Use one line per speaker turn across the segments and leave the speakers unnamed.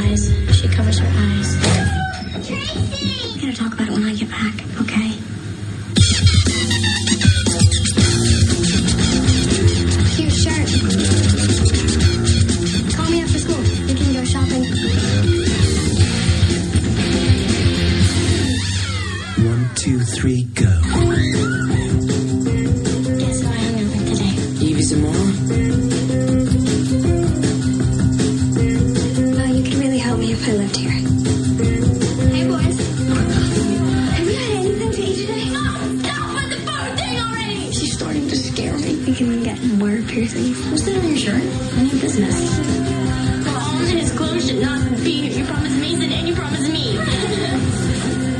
eyes. She covers her eyes. Tracy! We're gonna talk about it when I get back, okay? Cute shirt. Call me after school. We can go shopping.
1, 2, 3, go.
Guess what I hung out with today?
Evie some more?
Well, you could really help me if I lived here. Hey, boys. Have you had anything to eat today? Stop with the food thing already! She's starting to scare me. Thinking I'm getting word piercings. What's that on your shirt? None of your business. Well, all his clothes should not be here. You promised Mason and you promised me.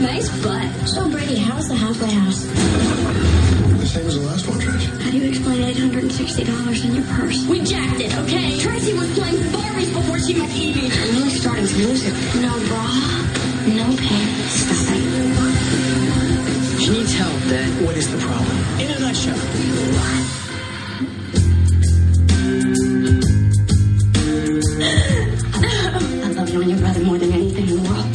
Nice butt. So, Brady, how's the halfway house?
The same as the last one, Tracy.
How do you explain $860 in your purse? We jacked it, okay? Tracy was playing Barbies before she met Evie. I'm really starting to lose it. No bra, no pants. Stop it.
She needs help, Dad.
What is the problem?
In a nutshell.
I love you and your brother more than anything in the world.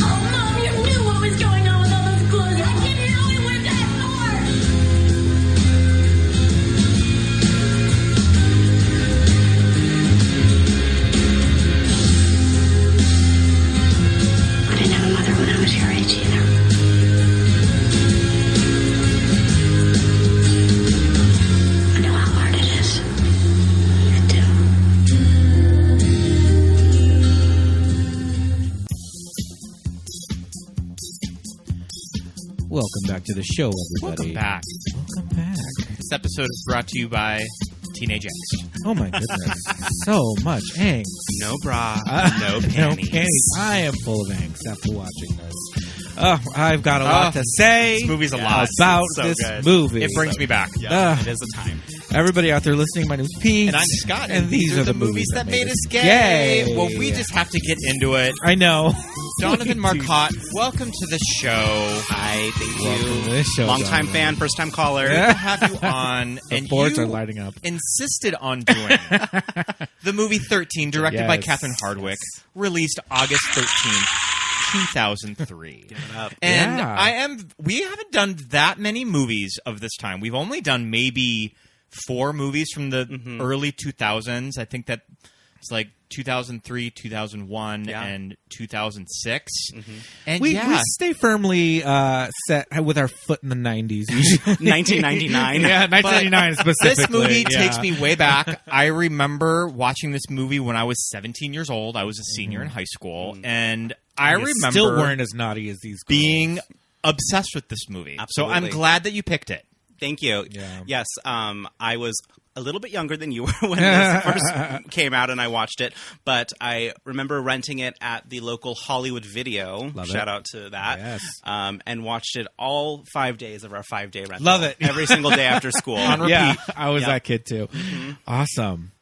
Oh, Mom, you knew what was going on with all those clothes. I didn't know it was that far. I didn't have a mother when I was your age either. I know how hard it is. I do.
Welcome back to the show, everybody.
Welcome back.
Welcome back.
This episode is brought to you by Teenage Angst.
Oh my goodness. So much angst.
No bra, no
No
panties.
panties. I am full of angst after watching this. Oh, I've got a lot to say
This movie's a lot.
about
It's so
this
good.
movie.
It brings me back.
Yeah,
it is a time.
Everybody out there listening, my name's Pete.
And I'm Scott.
And these are the movies
that made us gay. Well, we just have to get into it.
I know.
Donovan Marcotte, welcome to the show.
Hi, thank
Welcome to
you.
this show,
Long time
Donovan.
fan, first time caller.
Good to have you on.
The
and
boards
you
are lighting up.
insisted on doing the movie 13, directed by
Yes.
Catherine Hardwicke, released August 13th. 2003.
Give it up.
And
Yeah.
we haven't done that many movies of this time. We've only done maybe 4 movies from the early 2000s. I think that it's like 2003, 2001, and 2006. And
We stay firmly set with our foot in the 90s. Usually.
1999.
Yeah, 1999 specifically.
This movie
yeah.
takes me way back. I remember watching this movie when I was 17 years old. I was a senior in high school, and I
You
remember
still weren't as naughty as these girls.
being obsessed with this movie.
Absolutely.
So I'm glad that you picked it.
Thank you.
Yeah.
Yes, I was a little bit younger than you were when this first came out and I watched it, but I remember renting it at the local Hollywood Video.
Love
Shout
it.
out to that.
Yes.
And watched it all 5 days of our 5-day rental.
Love it.
Every single day after school.
On repeat.
Yeah, I was
Yeah.
that kid too. Awesome.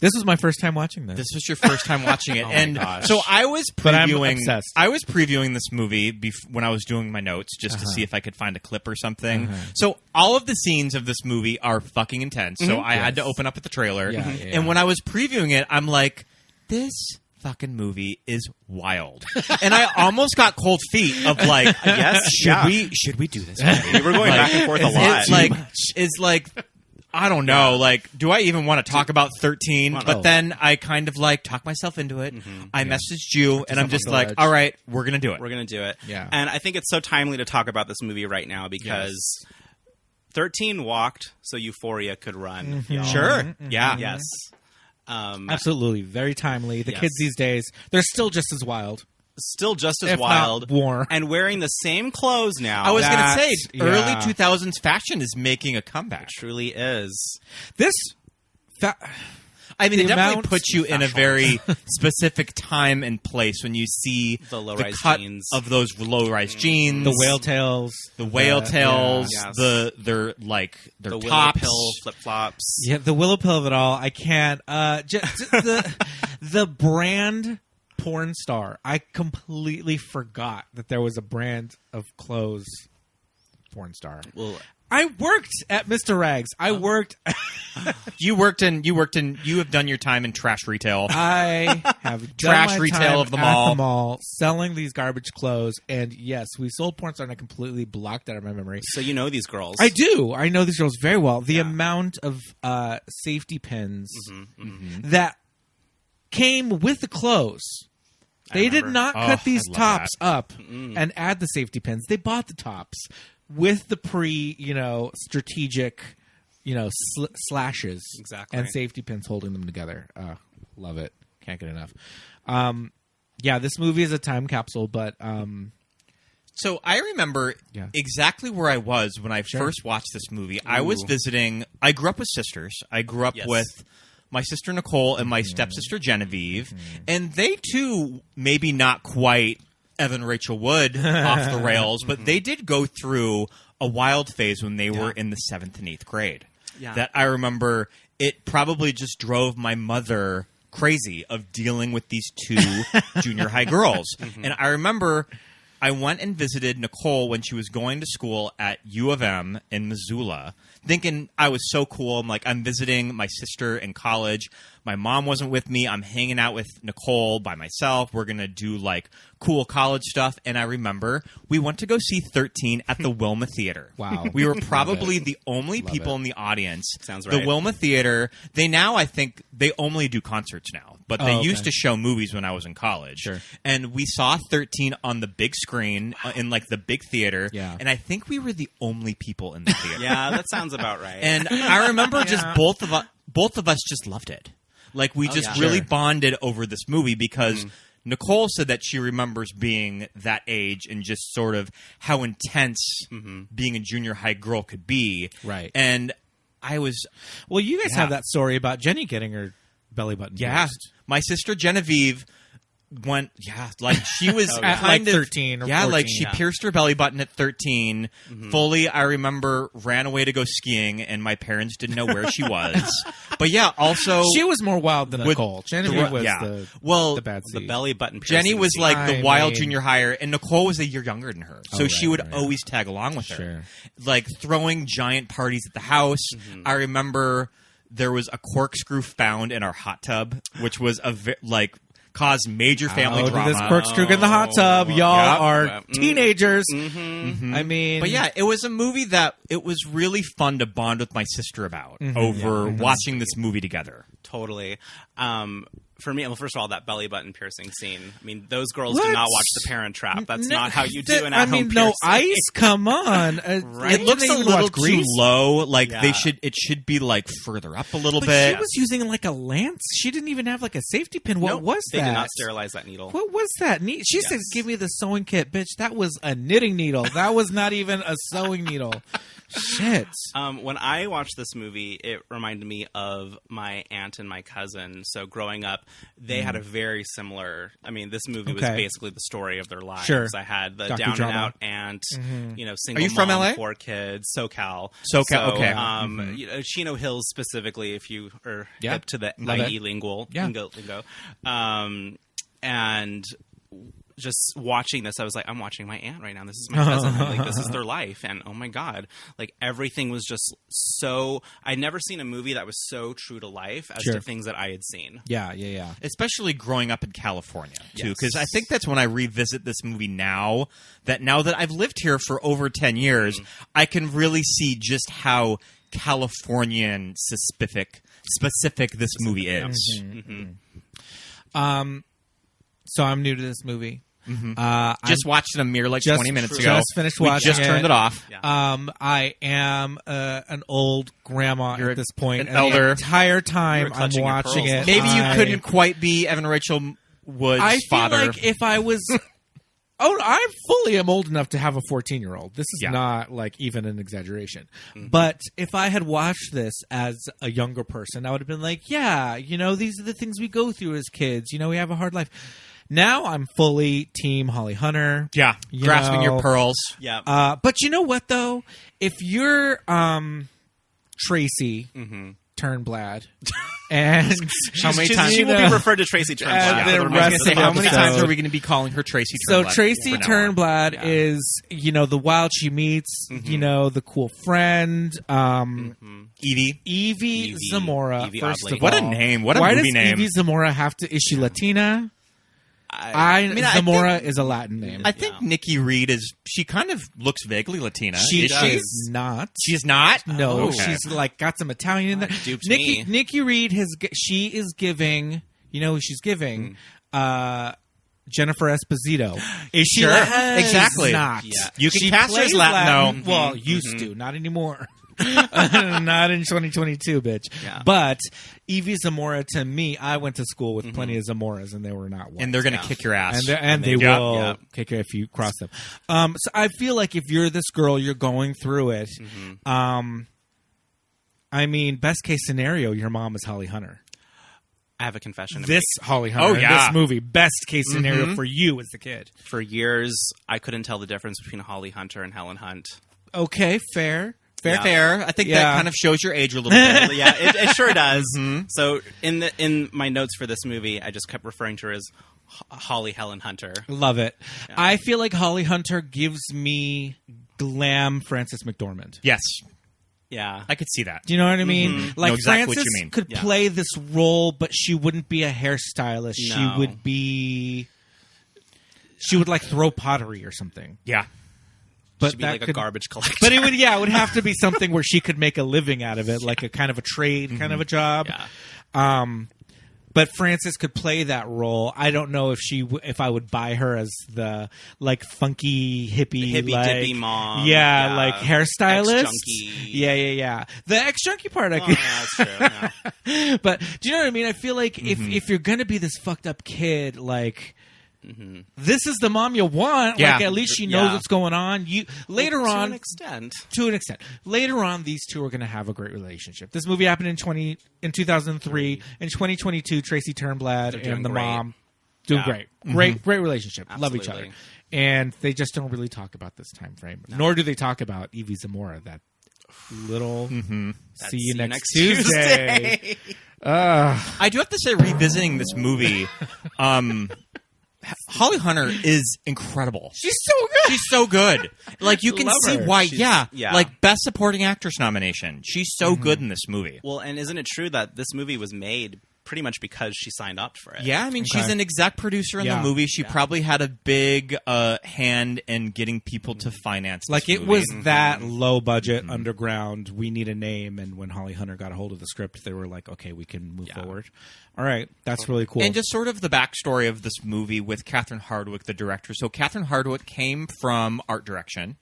This was my first time watching this.
This was your first time watching it, and
gosh.
so I was
But I'm
previewing.
obsessed.
I was previewing this movie when I was doing my notes, just to see if I could find a clip or something. So all of the scenes of this movie are fucking intense. So I had to open up at the trailer,
Yeah, yeah.
and when I was previewing it, I'm like, this fucking movie is wild, and I almost got cold feet of like,
Yes, yeah.
should we do this movie?
We were going back and forth a lot.
It's like I don't know. Like, do I even want to talk about 13? But then I kind of like talk myself into it. I messaged you, and I'm just
on the
like,
ledge.
all right, we're gonna do it.
We're going to do it.
Yeah.
And I think it's so timely to talk about this movie right now because 13 walked so Euphoria could run. y'all.
Sure. Yeah.
Yes.
Absolutely. Very timely. The
Yes.
kids these days, they're still just as wild.
Still just as
If not
wild.
more.
And wearing the same clothes now.
I was going to say,
Yeah.
early 2000s fashion is making a comeback.
It truly is.
This...
I mean,
The
it definitely
amount-
puts you in a very specific time and place when you see
The low-rise
cut
jeans.
of those low-rise jeans,
the whale tails.
the whale tails,
yeah. Yes.
their
The willow
tops.
pill flip-flops.
Yeah, the willow pill of it all. I can't. Just the brand porn star. I completely forgot that there was a brand of clothes porn star.
Well,
I worked at Mr. Rags. I worked.
You have done your time in trash retail.
I have done
Trash
my
retail
time
of the
at
mall.
the mall, selling these garbage clothes, and yes, we sold porn star, and I completely blocked out of my memory.
So you know these girls.
I do. I know these girls very well. The amount of safety pins that came with the clothes. They did not cut these tops up and add the safety pins. They bought the tops with the strategic, slashes
Exactly.
and safety pins holding them together. Love it. Can't get enough. This movie is a time capsule, but
So I remember exactly where I was when I first watched this movie. I was visiting. I grew up with sisters. I grew up with my sister Nicole and my stepsister Genevieve, and they too maybe not quite Evan Rachel Wood off the rails, but they did go through a wild phase when they were in the 7th and 8th grade.
Yeah.
That I remember it probably just drove my mother crazy of dealing with these two junior high girls. And I remember I went and visited Nicole when she was going to school at U of M in Missoula, thinking I was so cool. I'm visiting my sister in college. My mom wasn't with me. I'm hanging out with Nicole by myself. We're going to do cool college stuff. And I remember we went to go see 13 at the Wilma Theater.
Wow.
We were probably the only people in the audience.
Sounds
The
right.
Wilma Theater, I think they only do concerts now, but they used to show movies when I was in college.
Sure.
And we saw 13 on the big screen in the big theater.
Yeah.
And I think we were the only people in the theater.
Yeah, that sounds about right.
And I remember just both of us just loved it. We just really bonded over this movie because Nicole said that she remembers being that age and just sort of how intense being a junior high girl could be.
Right.
And I was...
well, you guys have that story about Jenny getting her belly button pierced.
My sister Genevieve went, she was
At
kind of
13 or 14.
she pierced her belly button at 13. Fully, I remember, ran away to go skiing, and my parents didn't know where she was. But also...
she was more wild than Nicole. Genevieve was the bad
the
seed.
belly button
Jenny
piercing
was
scene.
the wild junior higher, and Nicole was a year younger than her. So she would
right.
always tag along with
Sure.
her. Throwing giant parties at the house. I remember there was a corkscrew found in our hot tub, which was caused major family drama.
This corkscrew in the hot tub. Y'all are teenagers. I mean...
But it was a movie that it was really fun to bond with my sister about over watching this movie together.
Totally. For me, well, first of all, that belly button piercing scene. I mean, those girls do not watch The Parent Trap. That's not how you do an at-home piercing.
no ice. Come on,
It looks a little too low. It should be further up a little bit.
She was using a lance. She didn't even have a safety pin. What was that?
They did not sterilize that needle.
What was that? She said, "Give me the sewing kit, bitch." That was a knitting needle. That was not even a sewing needle. Shit.
When I watched this movie, it reminded me of my aunt and my cousin. So growing up, they had a very similar... I mean, this movie was basically the story of their lives.
Sure.
I had the
Docudrama.
down and out aunt, single
Are you from
mom,
LA?
4 kids, SoCal.
Okay.
Chino Hills specifically, if you are hip to the
Love
IE
it.
lingo. And just watching this, I was like, I'm watching my aunt right now. This is my cousin. This is their life. And oh my God, everything was just so... I'd never seen a movie that was so true to life as to things that I had seen.
Yeah.
Especially growing up in California, too. Because I think that's when I revisit this movie now that I've lived here for over 10 years, I can really see just how Californian specific this movie is.
So I'm new to this movie.
Just watched it a mere 20 minutes ago.
Just finished watching
We just turned it off.
I am an old grandma at this point.
an elder.
The entire time I'm
clutching your
watching
pearls.
it.
Maybe you couldn't quite be Evan Rachel Wood's
I
father.
feel like if I was... I fully am old enough to have a 14-year-old. This is not even an exaggeration. But if I had watched this as a younger person, I would have been like, these are the things we go through as kids. We have a hard life. Now I'm fully team Holly Hunter.
Yeah, grasping your pearls.
Yeah.
But you know what, though? If you're Tracy Turnblad. And
how many times
she will be referred to Tracy Turnblad.
the
I was
rest
gonna
of
say,
the
how many times
episode.
are we going to be calling her Tracy
So
Turnblad?
Tracy
from now on?
Turnblad is, the wild she meets, the cool friend, Evie Zamora.
Evie
first
Oddly.
of
What a
all.
name. What a
Why
movie
does
name.
Evie Zamora have to? Is she Latina? Zamora is a Latin name.
I think Nikki Reed she kind of looks vaguely Latina.
She
Is
is not.
She's not?
No,
Okay.
she's like got some Italian in there.
Duped me.
Nikki Reed she is giving. You know who she's giving? Jennifer Esposito. Is she?
Sure.
Latin?
Exactly.
She's not.
Yeah. You can
She
cast her as
plays
Latin, though.
Well, used to, not anymore. Not in 2022, bitch.
Yeah.
But Evie Zamora, to me, I went to school with plenty of Zamoras, and they were not white.
And they're going to kick your ass.
And they
Yeah.
will
Yeah.
kick you if you cross them. So I feel like if you're this girl, you're going through it. I mean, best case scenario, your mom is Holly Hunter.
I have a confession to
This Holly Hunter,
Oh,
in
yeah.
this movie, best case scenario for you as the kid.
make. For years, I couldn't tell the difference between Holly Hunter and Helen Hunt.
Okay, fair.
Fair. I think
Yeah.
that kind of shows your age a little bit.
Yeah, it sure does. So in my notes for this movie, I just kept referring to her as Holly Helen Hunter.
Love it. I feel like Holly Hunter gives me glam Frances McDormand.
Yes.
Yeah.
I could see that.
Do you know what I mean? Like
Know exactly what
Frances
you mean.
could
Yeah.
play this role, but she wouldn't be a hairstylist.
No.
She would be. She would like throw pottery or something.
Yeah.
But
She'd be
that
like a
could-
garbage collector.
But it would have to be something where she could make a living out of it, like a kind of a trade, kind of a job.
Yeah.
But Frances could play that role. I don't know if I would buy her as the like funky hippie,
Hippie
like,
dippy mom.
yeah,
Yeah.
like hairstylist.
Ex-junkie.
Yeah. The ex-junkie part, I
Oh,
could.
yeah, that's true. Yeah.
But do you know what I mean? I feel like if you're gonna be this fucked up kid, like. This is the mom you want.
Yeah.
Like at least she knows
Yeah.
what's going on. You later
To
on,
an extent.
to an extent. Later on, these two are going to have a great relationship. This movie happened in 2003. In 2022, Tracy Turnblad
doing
and the
great.
mom doing
Yeah.
great, great relationship. Love each other,
Absolutely.
and they just don't really talk about this time frame. Nor do they talk about Evie Zamora. That little. See you next Tuesday.
I do have to say, revisiting this movie, Holly Hunter is incredible.
She's so good.
She's so good. Like, you can
Love
see
her.
why,
yeah.
like, Best Supporting Actress nomination. She's so good in this movie.
Well, and isn't it true that this movie was made pretty much because she signed up for it?
Yeah, I mean, she's an exec producer in
Yeah.
the movie. She probably had a big hand in getting people to finance this
Like it
movie.
was that low budget underground. We need a name, and when Holly Hunter got a hold of the script, they were like, "Okay, we can move forward." All right, that's really cool.
And just sort of the backstory of this movie with Catherine Hardwicke, the director. So Catherine Hardwicke came from art direction,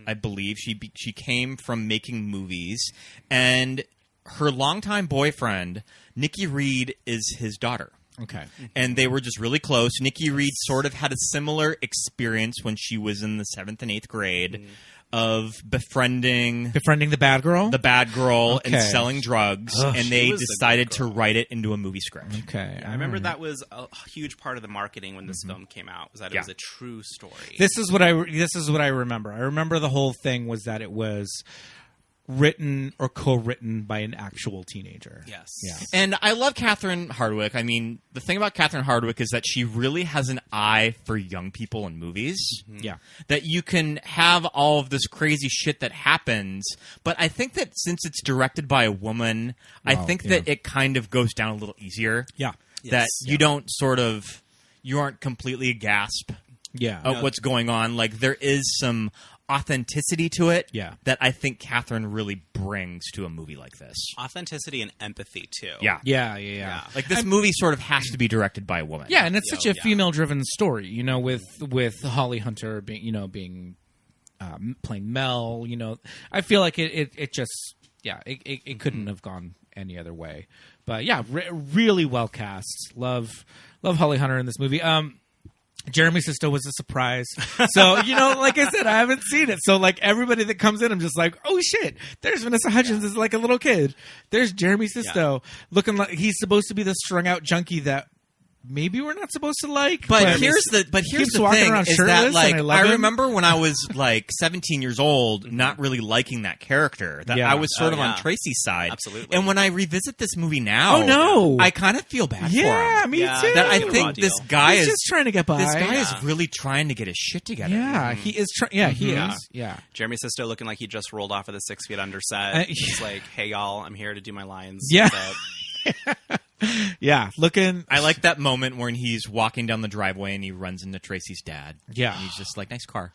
I believe. She came from making movies, and her longtime boyfriend, Nikki Reed, is his daughter.
okay,
And they were just really close. Nikki Reed sort of had a similar experience when she was in the 7th and 8th grade of befriending
the bad girl.
the bad girl and
Okay.
selling drugs, and
she
they
was a good
decided to
girl.
write it into a movie script.
Okay,
I remember that was a huge part of the marketing when this film came out, was that it
Yeah.
was a true story.
This is what I remember. I remember the whole thing was that it was written or co-written by an actual teenager.
Yes.
Yeah.
And I love Catherine Hardwicke. I mean, the thing about Catherine Hardwicke is that she really has an eye for young people in movies.
Yeah.
That you can have all of this crazy shit that happens, but I think that since it's directed by a woman, I
Wow,
think
yeah.
that it kind of goes down a little easier.
Yeah.
That you don't you aren't completely aghast
Yeah.
of what's going on. Like, there is some authenticity to it that I think Catherine really brings to a movie like this.
Authenticity and empathy, too.
Yeah.
Yeah.
Like, this movie sort of has to be directed by a woman.
Yeah, and it's such a
yeah.
female-driven story, you know, with Holly Hunter being playing Mel. You know, I feel like it just it couldn't have gone any other way. But yeah, really well cast. Love Holly Hunter in this movie. Jeremy Sisto was a surprise. So, you know, like I said, I haven't seen it. So, like, everybody that comes in, I'm just like, oh, shit. There's Vanessa Hudgens as, like, a little kid. There's Jeremy Sisto looking like he's supposed to be the strung-out junkie that maybe we're not supposed to like.
But here's the
keeps walking
thing
around
is
shirtless,
that like
and I love
I
him.
remember when I was like 17 years old, not really liking that character. That
Yeah.
I was sort of
yeah.
on Tracy's side.
Absolutely.
And when I revisit this movie now,
Oh, no.
I kind of feel bad for
Yeah,
him.
me
Yeah.
too.
That I
Raw
think
deal.
this guy
He's
is
just trying to get by.
This guy
Yeah.
is really trying to get his shit together.
Yeah, he is. He
Yeah.
is. Yeah.
Jeremy Sisto looking like he just rolled off of the 6 Feet Under set.
Uh,
He's like, "Hey y'all, I'm here to do my lines."
Yeah.
But
Yeah, looking.
I like that moment when he's walking down the driveway and he runs into Tracy's dad.
Yeah.
And he's just like, "Nice car."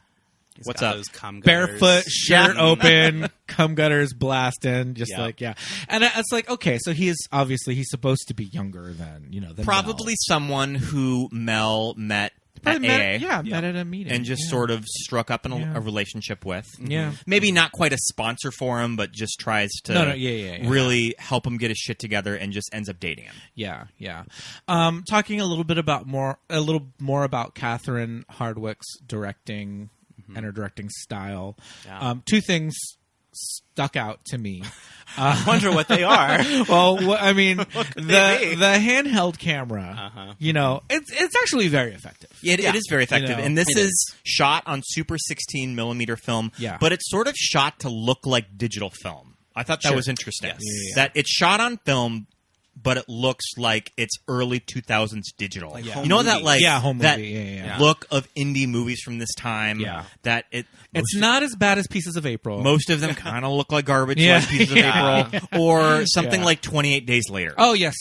he's
What's
got
up?
Those cum gutters.
Barefoot, shirt
Yeah.
open, cum gutters blasting, just
Yeah.
like And it's like, okay, so he's supposed to be younger than than
Probably someone who Mel met
Mel.
at
Probably
AA.
met at a meeting
And just sort of struck up
Yeah.
a relationship with.
Yeah.
Maybe not quite a sponsor for him, but just tries to
No, yeah.
really help him get his shit together and just ends up dating him.
Yeah. Talking a little more about Catherine Hardwicke's directing and her directing style.
Yeah.
Two things stuck out to me.
I wonder what they are.
Well, I mean, the
they be?
handheld camera. It's actually very effective.
It is very effective. And this
it
is shot on super 16 millimeter film,
Yeah.
but it's sort of shot to look like digital film. I thought that
Sure.
was interesting.
Yes.
Yeah.
That it's shot on film, but it looks like it's early 2000s digital.
Like
you
home
know that
movie.
like
Yeah, home
that
movie. Yeah.
look of indie movies from this time.
Yeah.
That
It's not as bad as Pieces of April.
most of them kind of look like garbage,
Yeah.
like Pieces of
Yeah.
April, or something
Yeah.
like 28 Days Later.
Oh yes,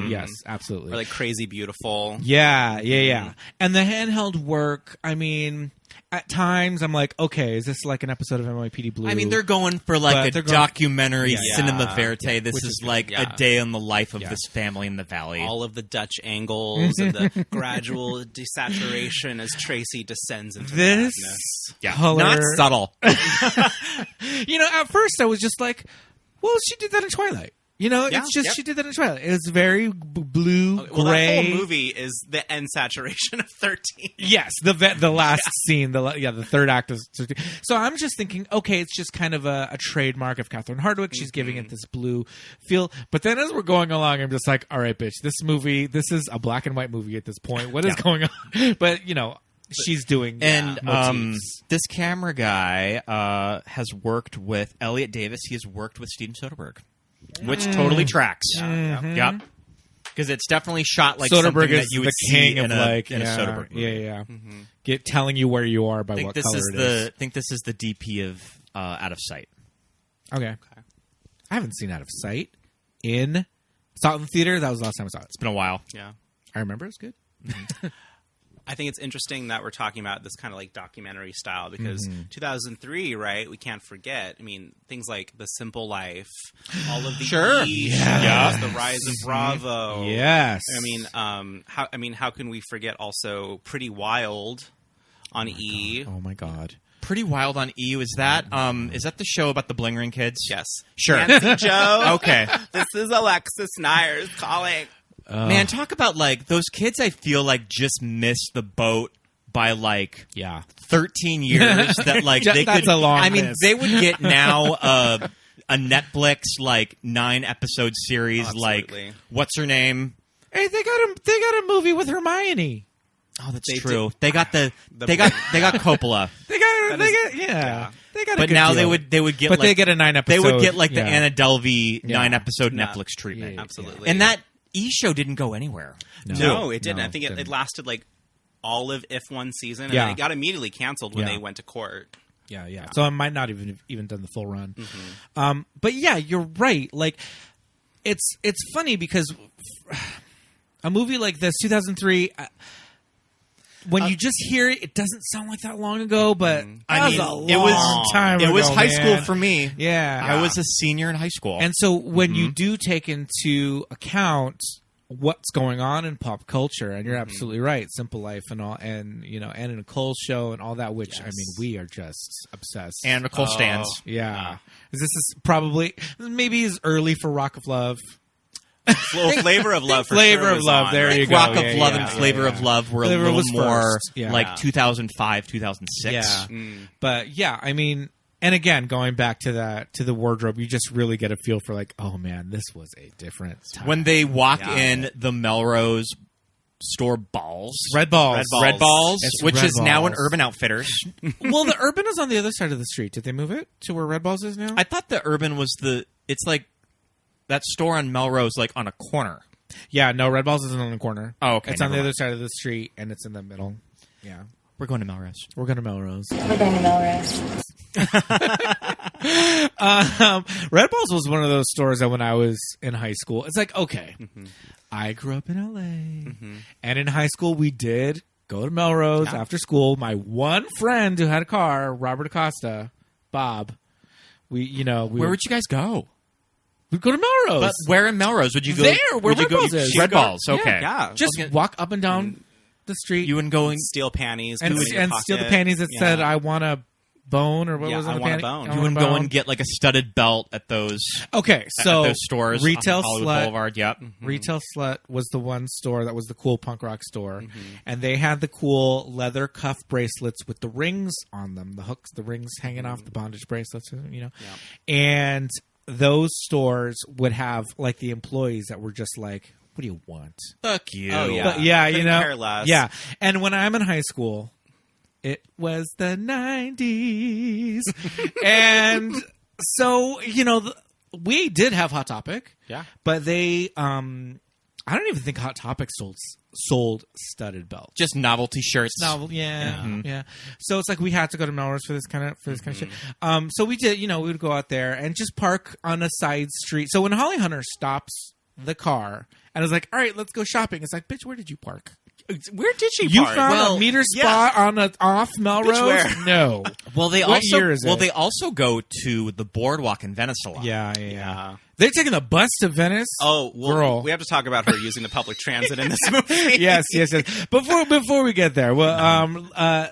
yes, absolutely.
Or like Crazy Beautiful.
Yeah. And the handheld work. I mean, at times I'm like, okay, is this like an episode of NYPD Blue?
I mean, they're going for like
But
a
they're going-
documentary
Yeah.
cinema verite. This
Which
is
is
like
yeah.
a day in the life of
Yeah.
this family in the valley.
All of the Dutch angles and the gradual desaturation as Tracy descends into
This
madness.
yeah,
color-
not subtle.
At first I was just like, well, she did that in Twilight.
Yeah,
It's just
yep.
she did that in Twilight. It's very blue,
Well,
gray.
that whole movie is the end saturation of 13.
Yes, the last scene, the third act is. So I'm just thinking, okay, it's just kind of a trademark of Catherine Hardwicke. She's giving it this blue feel. But then as we're going along, I'm just like, all right, bitch, this is a black and white movie at this point. What is going on? But she's doing
And
motifs.
this camera guy has worked with Elliot Davis. He has worked with Steven Soderbergh, which totally tracks. Yep. Because it's definitely shot like something
Soderbergh
that
is
you would
the king
see
of
in a Soderbergh movie.
Yeah. Get telling you where you are by
I think
what
this
color
is
it is.
I think this is the DP of Out of Sight.
Okay. I haven't seen Out of Sight saw it in the theater. That was the last time I saw it.
It's been a while.
Yeah.
I remember it's good.
I think it's interesting that we're talking about this kind of like documentary style because 2003, right? We can't forget. I mean, things like The Simple Life, all of the
Sure.
E
Yeah.
shows, The Rise of Bravo.
Yes.
I mean, how can we forget also Pretty Wild on E?
Oh my god.
Pretty Wild on EU. Is that the show about the Bling Ring kids?
Yes.
Sure.
Nancy Joe.
Okay.
This is Alexis Nyers calling.
Man, talk about like those kids. I feel like just missed the boat by like
Yeah.
13 years. That like they
That's
could.
a long
I mean,
miss.
they would get now a Netflix like 9-episode series.
Absolutely.
Like what's her name?
Hey, they got a movie with Hermione.
Oh, that's
They
true.
did-
They got they got Coppola.
They got
yeah.
They got a
But
good
now
deal.
they would get
But
like,
they get a 9-episode.
they would get like the
yeah.
Anna Delvey
Yeah.
9-episode
No.
Netflix treatment.
Yeah.
Absolutely.
And that E show didn't go anywhere.
No, it didn't.
No,
I think
it
it
didn't.
lasted like all of if one season, and
Yeah.
then it got immediately canceled when
Yeah.
they went to court.
Yeah. So I might not even done the full run. But yeah, you're right. Like, it's funny because a movie like this, 2003. When you just hear it, it doesn't sound like that long ago, but
I mean,
that was a
it was-
long time
It was
ago,
high
man.
school for me.
Yeah.
I was a senior in high school.
And so when you do take into account what's going on in pop culture, and you're absolutely right, Simple Life and all, and Anna Nicole show and all that, which I mean, we are just obsessed.
and Nicole stands.
yeah, this is probably maybe is early for Rock of Love.
Flavor of Love. For
Flavor
sure
of
was
Love,
on,
there
right?
you go.
Rock of
Yeah,
Love
yeah,
and
yeah,
Flavor
yeah.
of Love were
Flavor
a little
was
more
first. Yeah.
like
Yeah.
2005, 2006.
Yeah, but yeah, I mean, and again, going back to the wardrobe, you just really get a feel for like, oh man, this was a different time.
When they walk in the Melrose store balls.
Red Balls.
Red Balls,
It's
which
Red
is now in
Balls.
Urban Outfitters.
Well, the Urban is on the other side of the street. Did they move it to where Red Balls is now?
I thought the Urban was it's like that store on Melrose, like on a corner.
Yeah, no, Red Balls isn't on the corner.
Oh, okay,
It's on the
never
other side of the street, and it's in the middle. Yeah.
We're going to Melrose.
We're going to Melrose.
We're going to Melrose.
Red Balls was one of those stores that when I was in high school, it's like, okay, I grew up in LA, and in high school we did go to Melrose after school. My one friend who had a car, Robert Acosta, Bob, where
would you guys go?
we'd go to Melrose.
But where in Melrose would you go?
There, where
would you
Red
go?
Balls is.
Red Balls, okay.
Yeah.
Just walk up and down the street.
You wouldn't go and
Steal panties.
and
put it in your
steal the
pocket.
panties that
Yeah.
said, I want a bone, or what
Yeah,
was on
I
the
want a
panty?
bone.
I
you
want
wouldn't
a
go
bone.
and get like a studded belt at those
Okay, so
at those stores
Retail
on Hollywood
Slut.
Boulevard. Yep.
Retail Slut was the one store that was the cool punk rock store, and they had the cool leather cuff bracelets with the rings on them, the hooks, the rings hanging off the bondage bracelets, and those stores would have like the employees that were just like, "What do you want?"
Fuck you.
Oh, yeah.
But yeah,
Couldn't care less.
yeah. And when I'm in high school, it was the 90s, and so we did have Hot Topic,
Yeah.
but they I don't even think Hot Topic sold studded belts.
Just novelty shirts.
Novel, yeah. So it's like we had to go to Melrose for this kind of shit. So we did, we would go out there and just park on a side street. So when Holly Hunter stops the car and is like, "All right, let's go shopping," it's like, "Bitch, where did you park?
Where did she
You
park?
found a meter spot on off Melrose?
where?
No.
Well, they
What
also
year is it?
they also go to the boardwalk in Venice a lot.
Yeah. They're taking the bus to Venice.
Oh, well,
girl.
we have to talk about her using the public transit in this movie.
yes. Before we get there, well,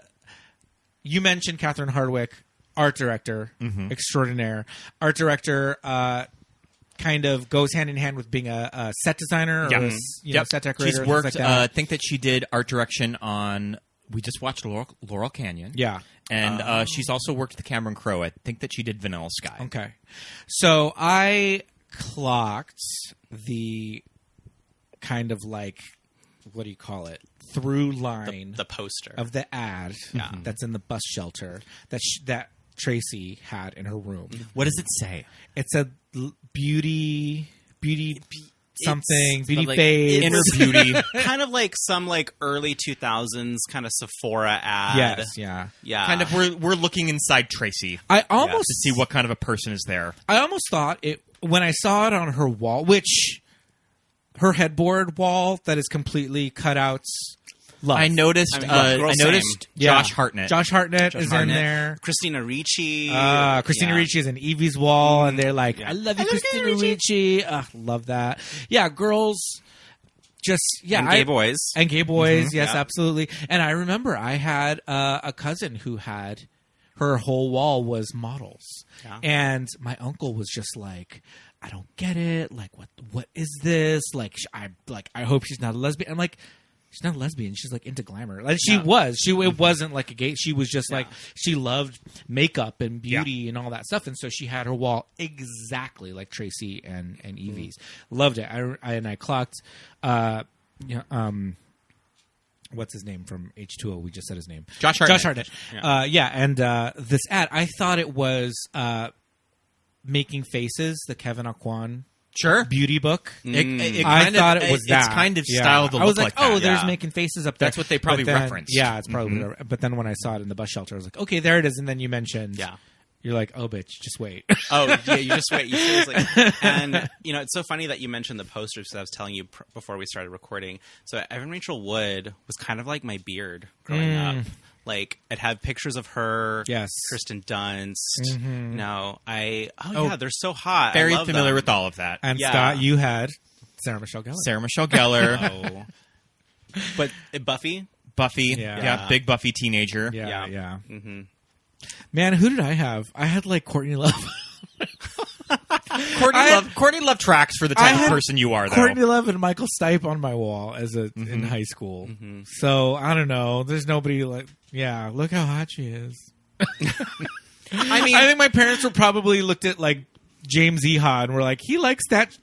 you mentioned Catherine Hardwicke, art director extraordinaire. Art director kind of goes hand in hand with being a set designer or set decorator.
She's
things
worked.
like that.
I think that she did art direction on. We just watched Laurel Canyon.
Yeah.
And she's also worked with Cameron Crowe. I think that she did Vanilla Sky.
Okay. So I clocked the kind of like, what do you call it? Through line
The poster.
of the ad that's in the bus shelter that Tracy had in her room.
What does it say?
It said beauty something, beauty
like
fades.
inner beauty.
kind of like some like early 2000s kind of Sephora ad.
Yes, yeah.
Yeah.
Kind of, we're looking inside Tracy
I almost
to see what kind of a person is there.
I almost thought it when I saw it on her wall, which her headboard wall that is completely cutouts. Love.
I noticed.
I mean,
I
girl,
noticed
same.
Josh Hartnett.
Josh Hartnett is in
Hartnett.
there.
Christina Ricci.
Christina Ricci is in Evie's wall, and they're like,
Yeah.
"I love you, Christina Ricci." Love that. Yeah, girls. Just
And gay boys.
and gay boys. Yes,
yeah.
absolutely. And I remember I had a cousin who had her whole wall was models, and my uncle was just like, "I don't get it. Like, what is this? Like, I hope she's not a lesbian." I'm like, she's not a lesbian. She's like into glamour. Like she was. It wasn't like a gay. She was just like she loved makeup and beauty and all that stuff. And so she had her wall exactly like Tracy and Evie's. Loved it. I clocked. What's his name from H2O? We just said his name.
Josh Hartnett.
Josh Hartnett. And this ad, I thought it was Making Faces, the Kevin Aucoin.
Sure.
Beauty book.
I
thought it was that.
It's kind of styled to
I was
look
like,
that.
oh, there's
Yeah.
Making Faces up there.
That's what they probably
But then-
referenced.
Yeah, it's probably. But then when I saw it in the bus shelter, I was like, okay, there it is. And then you mentioned, you're like, oh, bitch, just wait.
Oh, yeah, you just wait. You seriously. And, it's so funny that you mentioned the posters that I was telling you before we started recording. So Evan Rachel Wood was kind of like my beard growing up. Like, it had pictures of her,
Yes.
Kristen Dunst. They're so hot.
Very
I love
familiar
them.
with all of that.
And
Yeah.
Scott, you had Sarah Michelle Gellar.
Sarah Michelle Gellar.
But Buffy?
Buffy.
Yeah.
Yeah. Big Buffy teenager.
Yeah. Mm-hmm. Man, who did I have? I had like Courtney Love.
Courtney Love tracks for the
I
type of
had
person you are, though.
Courtney Love and Michael Stipe on my wall in high school. So I don't know. There's nobody like. Yeah, look how hot she is.
I mean,
I think my parents were probably looked at like James Iha, and we're like, he likes that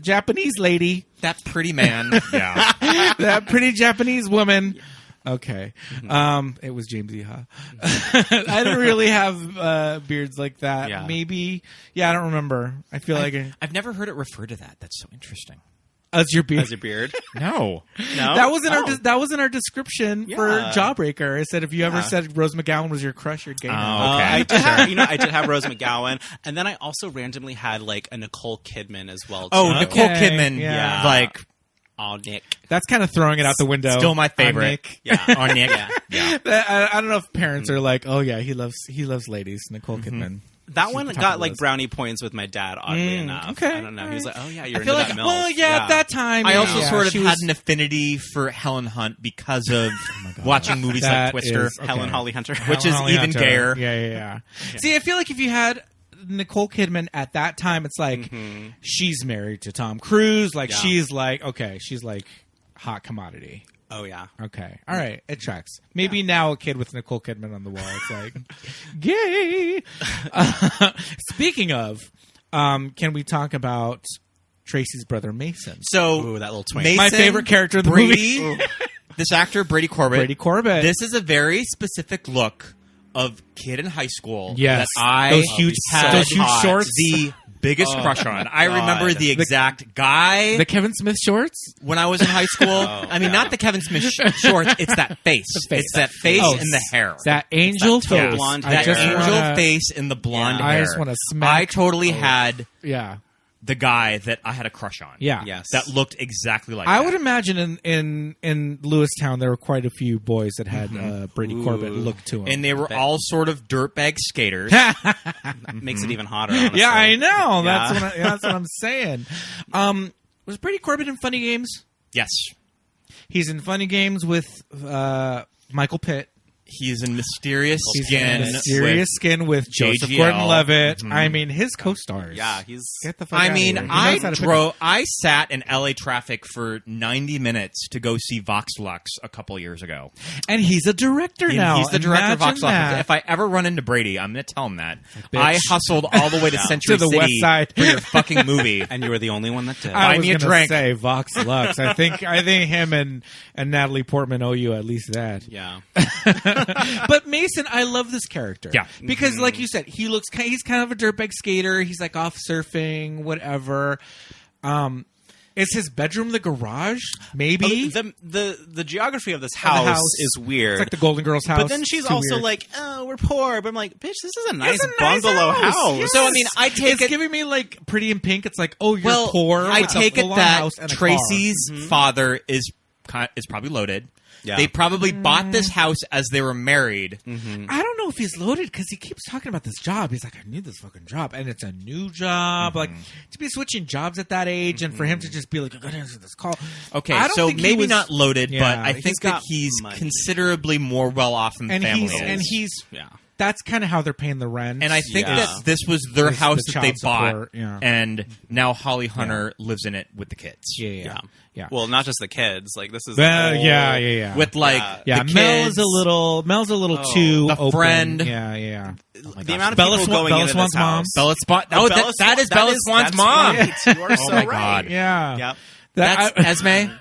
Japanese lady,
That pretty man. Yeah.
that pretty Japanese woman. Okay. It was James Iha. I didn't really have beards like that.
Yeah.
Maybe. Yeah, I don't remember. I feel like
I've never heard it referred to that. That's so interesting.
as your beard.
As your beard?
No.
No,
That was in our description for
Yeah.
Jawbreaker. I said if you ever said Rose McGowan was your crush, you're gay. now.
Okay.
I did have, I did have Rose McGowan, and then I also randomly had like a Nicole Kidman as well. Too.
Oh, Nicole
Okay,
Kidman.
yeah.
Like,
Oh, Nick.
That's kind of throwing it out the window.
still my favorite.
On Nick.
Yeah.
On Nick.
Yeah.
I don't know if parents are like, oh yeah, he loves ladies. Nicole Kidman.
That one
top of
got
the
like
list.
brownie points with my dad, oddly enough.
okay,
I don't know. He was like, oh yeah,
I
you're
feel
into
like,
that MILF.
well, yeah, at that time,
I also
yeah,
sort of
she
had
was-
an affinity for Helen Hunt because of watching movies
That
like Twister.
is- okay.
Helen Holly Hunter.
Which is
Holly
even
Hunter.
gayer.
Yeah. See, I feel like if you had Nicole Kidman at that time, it's like she's married to Tom Cruise. Like
Yeah.
she's like, okay, she's like hot commodity.
Oh yeah.
Okay. All right. It tracks. Maybe now a kid with Nicole Kidman on the wall. It's like, gay. Speaking of, can we talk about Tracy's brother Mason?
So,
Ooh, that little twink.
Mason,
My favorite character in the
Brady,
movie.
this actor, Brady Corbett.
Brady Corbett.
This is a very specific look of kid in high school
Yes.
that I
Those huge-
had
those huge shorts.
the biggest crush on. I remember the exact guy
The Kevin Smith shorts?
when I was in high school. I mean, not the Kevin Smith shorts. It's that face.
face.
It's that face
Oh,
and the hair.
That angel
taupe
face.
blonde
I
that
just
angel
wanna-
face and the blonde
Yeah.
hair.
I just wanna smack-
I totally had
Yeah.
the guy that I had a crush on.
Yeah.
Yes.
That looked exactly like
I
that.
would imagine in Lewistown there were quite a few boys that had Brady Corbett look to him.
And they were all sort of dirtbag skaters.
Makes it even hotter. Honestly.
yeah, I know.
Yeah.
That's what I'm saying. Was Brady Corbett in Funny Games?
Yes.
He's in Funny Games with Michael Pitt.
He's in Mysterious
He's
Skin.
in Mysterious Skin with Joseph
JGL.
Gordon-Levitt. I mean, his co-stars.
Yeah, he's.
Get the fuck
I
outta
mean,
here. He knows how to pick
I sat in LA traffic for 90 minutes to go see Vox Lux a couple years ago.
and he's a director now.
He's the director of Vox
Imagine
Lux.
that.
If I ever run into Brady, I'm going to tell him that.
Bitch.
I hustled all the way to Century
To the
City
West Side.
for your fucking movie.
And you were the only one that did.
I
Buy
was
me a
gonna
drink.
say Vox Lux. I think him and Natalie Portman owe you at least that.
Yeah.
But Mason, I love this character.
Yeah.
Because like you said, he's kind of a dirtbag skater. He's like off surfing, whatever. Is his bedroom the garage? Maybe.
The geography of this house, is weird.
It's like the Golden Girls house.
But then she's
Too
also
weird.
like, "Oh, we're poor." But I'm like, "Bitch, this is a nice
It's a nice
bungalow house."
Yes.
So, I mean, I take
it's
it-
giving me like Pretty in Pink. It's like, oh, you're poor.
I
with a
take it
full-on
that
house and a
Tracy's
car.
father is probably loaded.
Yeah.
They probably bought this house as they were married.
I don't know if he's loaded because he keeps talking about this job. He's like, I need this fucking job, and it's a new job. Like to be switching jobs at that age, and for him to just be like, I gotta answer this call.
Okay,
I don't
so
think he
maybe
was-
not loaded,
Yeah,
but I
he's
think that
got
he's
money.
considerably more well off in
and
family.
he's
Yeah.
that's kind of how they're paying the rent.
And I think
Yeah.
that this was their
This-
house
the
that they
child
bought,
support, yeah.
and now Holly Hunter lives in it with the kids.
yeah.
Well, not just the kids. Like this is.
Well,
the whole-
yeah.
With like
Yeah,
the
Mel
kids,
is a little too
the
open.
friend.
Yeah.
The amount of
Bella
people
Swan-
going
Bella
into
Swan's
this house.
mom.
Bella Swan.
Oh,
Oh,
Bella
that is
Swan-
Bella Swan's
that's
mom.
right. You are so
my
right.
God.
Yeah.
Yep.
That's Esme.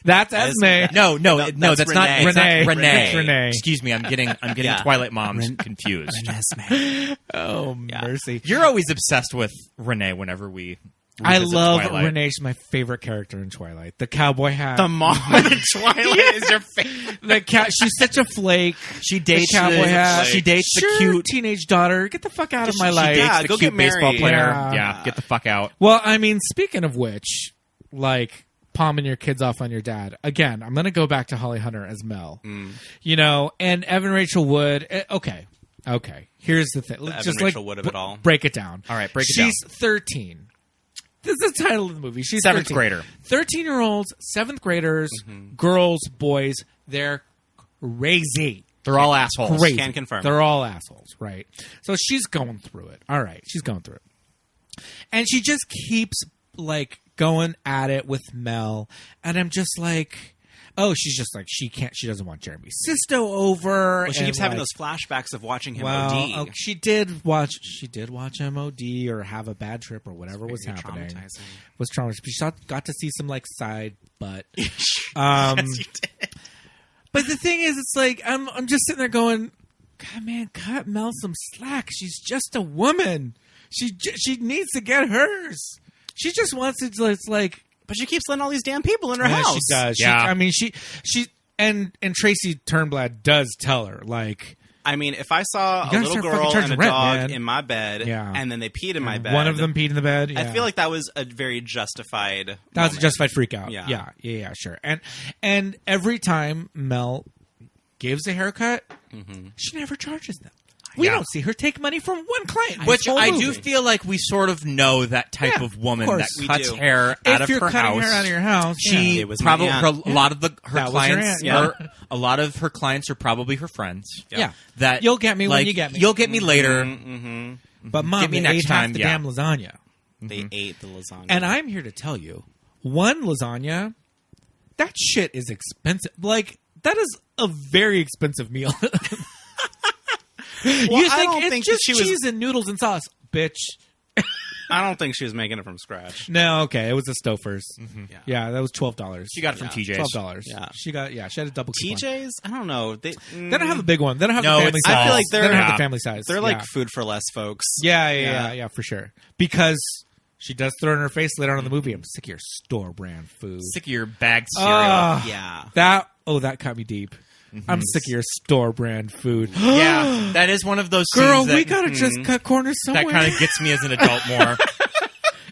That's Esme.
No,
that's
that's not
Renee.
It's not
Renee.
Renee.
It's Renee.
Excuse me, I'm getting
Yeah.
Twilight moms confused.
Oh, mercy.
You're always obsessed with Renee whenever we.
I
revisit
love
Twilight.
Renee. She's my favorite character in Twilight. The cowboy hat.
The mom in Twilight is your favorite.
She's such a flake.
She dates
the cowboy
the,
hat.
She dates
Sure,
the cute.
teenage daughter. Get the fuck out of my
She
life.
dates
the
go
cute
get
baseball
married.
player.
Yeah.
Yeah, get the fuck out.
Well, I mean, speaking of which, like palming your kids off on your dad. Again, I'm going to go back to Holly Hunter as Mel. You know, and Evan Rachel Wood. Okay. Here's the thing. Let's
Evan Rachel Wood of it all.
Break it down.
All right, break it down.
She's 13. This is the title of the movie. She's
Seventh
13.
grader.
13-year-olds, 7th graders, girls, boys. They're crazy.
They're all assholes.
Crazy.
Can confirm.
They're all assholes, right? So she's going through it. All right, she's going through it. And she just keeps, like, going at it with Mel. And I'm just like... oh, she's just like she doesn't want Jeremy Sisto over.
Well, she keeps having those flashbacks of watching him OD.
She did watch MOD or have a bad trip or whatever was happening. Was traumatizing. She got to see some like side butt.
Yes, you did.
But the thing is, it's like I'm just sitting there going, God, man, cut Mel some slack. She's just a woman. She needs to get hers. She just wants to. It's like.
But she keeps letting all these damn people in her house.
She does.
Yeah.
She and Tracy Turnblad does tell her, like,
I mean, if I saw a
gotta
little
start fucking
girl
charging
and a
rent,
dog
man.
in my bed, and then they peed in my bed,
one of them peed in the bed.
I feel like that was a very justified.
That was a justified freak out.
Yeah.
Yeah, sure. And every time Mel gives a haircut, she never charges them. We don't see her take money from one client.
Which I do feel like we sort of know that type of woman that cuts hair out of her house.
If you're cutting hair out of your house,
she
It was
probably
my aunt.
a lot of her clients. A lot of her clients are probably her friends.
Yeah.
That
you'll get me when you get me.
You'll get me later.
But Mom,
Get me
they
next
ate
time,
half the
yeah.
damn lasagna.
They ate the lasagna.
And I'm here to tell you, one lasagna, that shit is expensive. Like, that is a very expensive meal. You think
I don't
it's
think
just
she was-
cheese and noodles and sauce, bitch.
I don't think she was making it from scratch.
No, okay, it was a Stouffer's. Yeah, that was $12.
She got it from TJ's.
$12.
Yeah.
She had a double coupon.
TJ's? I don't know. They
They don't have a big one. They don't have
No,
the family
it's
size.
I feel like
they don't have
yeah.
the family size.
They're like
yeah.
food for less folks.
Yeah, for sure. Because she does throw it in her face later on in the movie. I'm sick of your store brand food.
Sick of your bagged cereal.
Yeah.
That cut me deep. I'm sick of your store brand food.
Yeah, that is one of those
Girl,
scenes that,
we gotta just cut corners somewhere.
that kind of gets me as an adult more.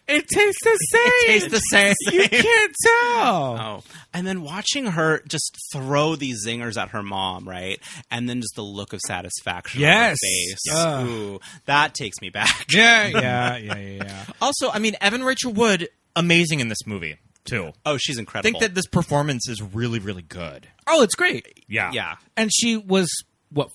It tastes the same.
It tastes the same.
You can't tell.
Oh, and then watching her just throw these zingers at her mom, right? And then just the look of satisfaction on her
Yes.
face.
Ugh.
Ooh, that takes me back.
Yeah.
Also, I mean, Evan Rachel Wood, amazing in this movie, too.
Oh, she's
I
incredible.
think that this performance is really, really good.
Oh, it's great.
yeah.
And she was,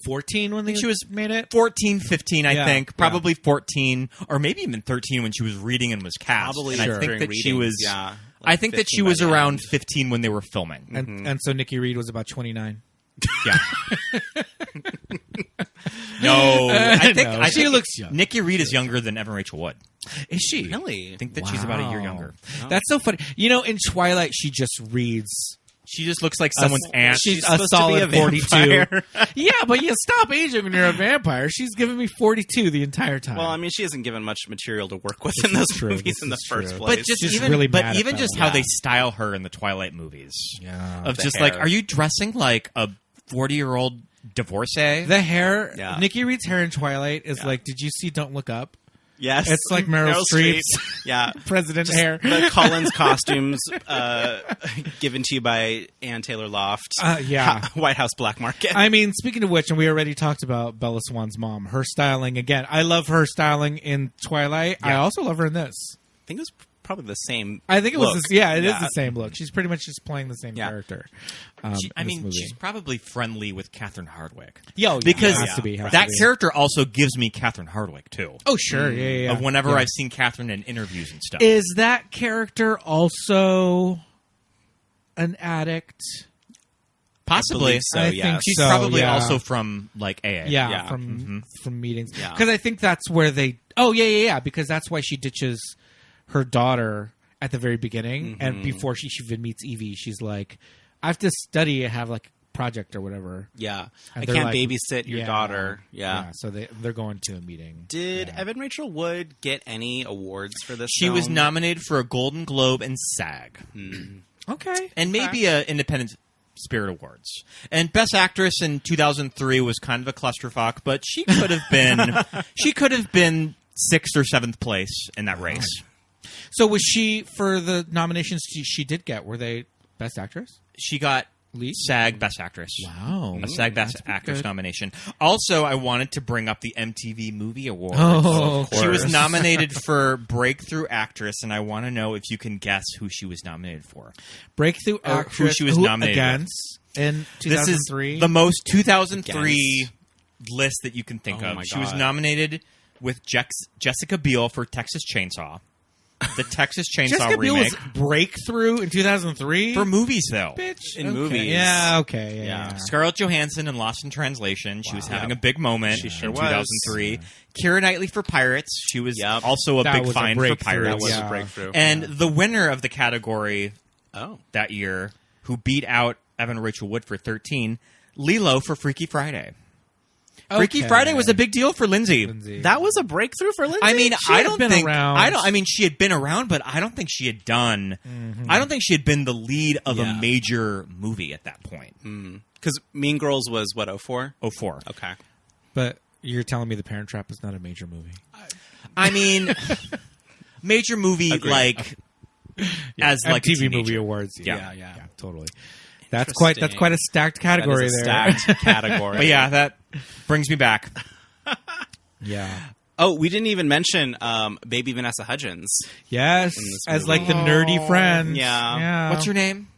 14 when
She was
made it?
14, 15, I
Yeah,
think.
yeah.
Probably 14, or maybe even 13 when she was reading and was cast.
Probably
and I think
during
that she
readings,
was.
yeah, like
I think that
15
she
by
was
the
around
end.
15 when they were filming.
And so Nikki Reed was about 29.
Yeah. No, I think
No,
I
she
think
looks young.
Nikki Reed is younger than Evan Rachel Wood.
Is she?
Really?
I think that she's about a year
Wow.
younger.
That's so funny. You know, in Twilight, she just reads.
She just looks like someone's aunt.
She's a
supposed to be
solid
a
42.
vampire.
Yeah, but you stop aging when you're a vampire. She's giving me 42 the entire time.
Well, I mean, she hasn't given much material to work with in those
true.
movies
This
in the
is
first
true.
place.
But just
She's
even,
really
but
mad at
even
them.
just how
Yeah.
they style her in the Twilight movies.
yeah.
Of
The
just
hair.
like, are you dressing like a 40-year-old divorcee?
The hair,
Yeah.
Nikki Reed's hair in Twilight is like, did you see Don't Look Up?
yes,
It's like Meryl Streep's
yeah,
president hair.
the Collins costumes given to you by Ann Taylor Loft.
Yeah.
White House Black Market.
I mean, speaking of which, and we already talked about Bella Swan's mom, her styling, again, I love her styling in Twilight. I also love her in this.
I think it was probably the same.
I think it was,
look.
it is the same look. She's pretty much just playing the same
Yeah.
character.
I
in this
mean,
movie.
she's probably friendly with Catherine Hardwicke.
because
Because
has to be, has
that
to be.
character also gives me Catherine Hardwicke, too.
Oh, sure, yeah.
Of whenever
Yeah.
I've seen Catherine in interviews and stuff.
Is that character also an addict?
Possibly.
believe so,
I
yes.
think
She's
so,
probably
yeah.
also from, like, AA.
Yeah,
Yeah.
from meetings.
Yeah.
Because I think that's where they. Oh yeah. Because that's why she ditches her daughter at the very beginning, and before she even meets Evie, she's like, "I have to study and have like a project or whatever."
Yeah,
And
I
they're
can't
like,
babysit your daughter. Yeah.
So they're going to a meeting.
Did Evan Rachel Wood get any awards for this?
She was
film?
nominated for a Golden Globe and SAG.
Okay,
And maybe a Independent Spirit Awards. And Best Actress in 2003 was kind of a clusterfuck, but she could have been 6th or 7th place in that race.
So was she for the nominations she did get? Were they Best Actress?
She got
Lead?
SAG Best Actress.
Wow,
A SAG Best Actress
good.
nomination. Also, I wanted to bring up the MTV Movie Awards.
Oh, of
She was
course.
nominated for Breakthrough Actress, and I want to know if you can guess who she was nominated for.
Breakthrough
Or who
actress.
she was nominated
against in
This is
2003.
the most 2003 list that you can think
Oh
of.
my
She was
God.
nominated with Jessica Biel for Texas Chainsaw. the Texas Chainsaw
Jessica Biel
remake.
was breakthrough in 2003
For movies, though.
bitch
In
okay.
movies.
Yeah, okay, yeah.
Scarlett Johansson in Lost in Translation. She was having a big moment
She sure
in
was.
2003. Keira Knightley for Pirates. She was also a
That
big
was a
find for
breakthrough.
Pirates.
That was
Yeah.
a breakthrough.
And the winner of the category
Oh.
that year, who beat out Evan Rachel Wood for 13, Lilo for Freaky Friday. Freaky
Okay.
Friday was a big deal for Lindsay.
That was a breakthrough for Lindsay?
I mean,
She
I
had
don't
been
think
around.
I mean, she had been around, but I don't think she had done. I don't think she had been the lead of a major movie at that point.
Because Mean Girls was, what, 04?
04.
Okay.
But you're telling me The Parent Trap is not a major movie?
I mean, major movie
Agreed.
like as like a
MTV
teenager.
Movie Awards.
Yeah.
Yeah, totally. That's quite a stacked category
That is a
there.
stacked category.
But yeah, that brings me back.
Yeah.
Oh, we didn't even mention Baby Vanessa Hudgens.
Yes,
this
as
movie.
like the nerdy friend.
Yeah.
What's her name?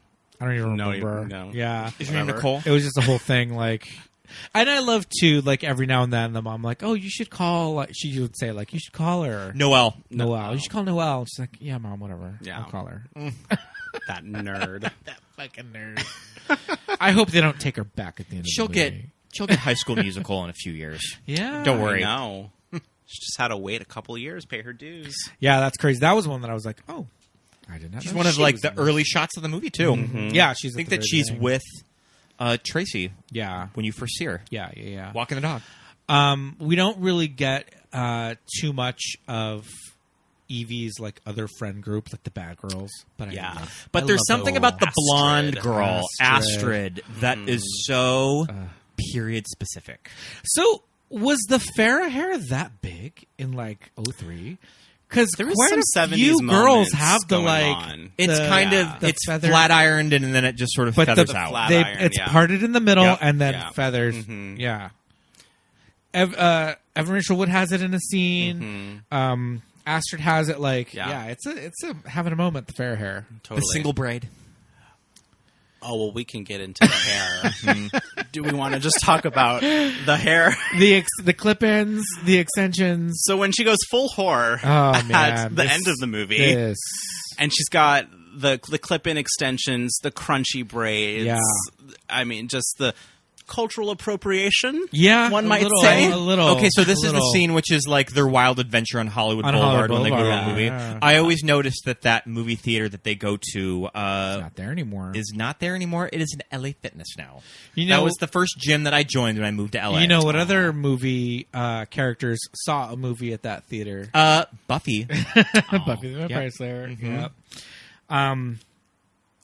I don't even
No,
remember.
no.
Yeah.
Is her name
Whatever.
Nicole?
It was just a whole thing, like, and I love to like every now and then the mom like, oh, you should call. Like, she would say like, you should call her.
Noelle.
Noelle. You should call Noelle. She's like, yeah, mom, whatever.
Yeah.
I'll call her.
That nerd.
Fucking nerd. I hope they don't take her back at the end.
She'll
of the
get
movie.
High School Musical in a few years.
Yeah.
Don't worry.
No. She just had to wait a couple of years, pay her dues.
Yeah, that's crazy. That was one that I was like, oh, I did not.
She's
know
one of
she
like
was
the
in this.
early shots of the movie too.
Yeah, she's.
I think that she's with Tracy
Yeah.
when you first see her
Yeah.
walking the dog.
We don't really get too much of Evie's like other friend group, like the Bad Girls. But
Yeah.
But there's something about the
Astrid.
blonde girl,
Astrid.
Astrid, that is so period specific.
So was the Farrah hair that big in like 03? Because
There was
quite
some
a
70s
few girls
moments
have the
going
like.
on.
It's kind
the
of it's
feather-
flat ironed and then it just sort of
but
feathers
the
out.
flat
they,
iron,
it's
yeah.
parted in the middle
Yep.
and then
Yeah.
feathers. Yeah. Evan Rachel Wood has it in a scene. Astrid has it like it's a having a moment. The fair hair.
Totally.
The single braid.
Oh, well, we can get into the hair. Do we want to just talk about the hair?
The clip-ins, the extensions.
So when she goes full whore
Oh man,
at the
this-
end of the movie,
this.
and she's got the clip-in extensions, the crunchy braids.
Yeah.
I mean, just the cultural appropriation.
Yeah,
one
a
might
little,
say.
a little.
Okay, so this
a
is the
little.
scene which is like their wild adventure on Hollywood
On
Boulevard
Hollywood
when they go to
Boulevard,
a movie.
yeah.
I always noticed that movie theater that they go to
It's not there anymore.
is not there anymore. It is an LA Fitness now.
You know-
that was the first gym that I joined when I moved to LA.
You know what other movie characters saw a movie at that theater?
Buffy.
Buffy the Vampire Slayer. Yep.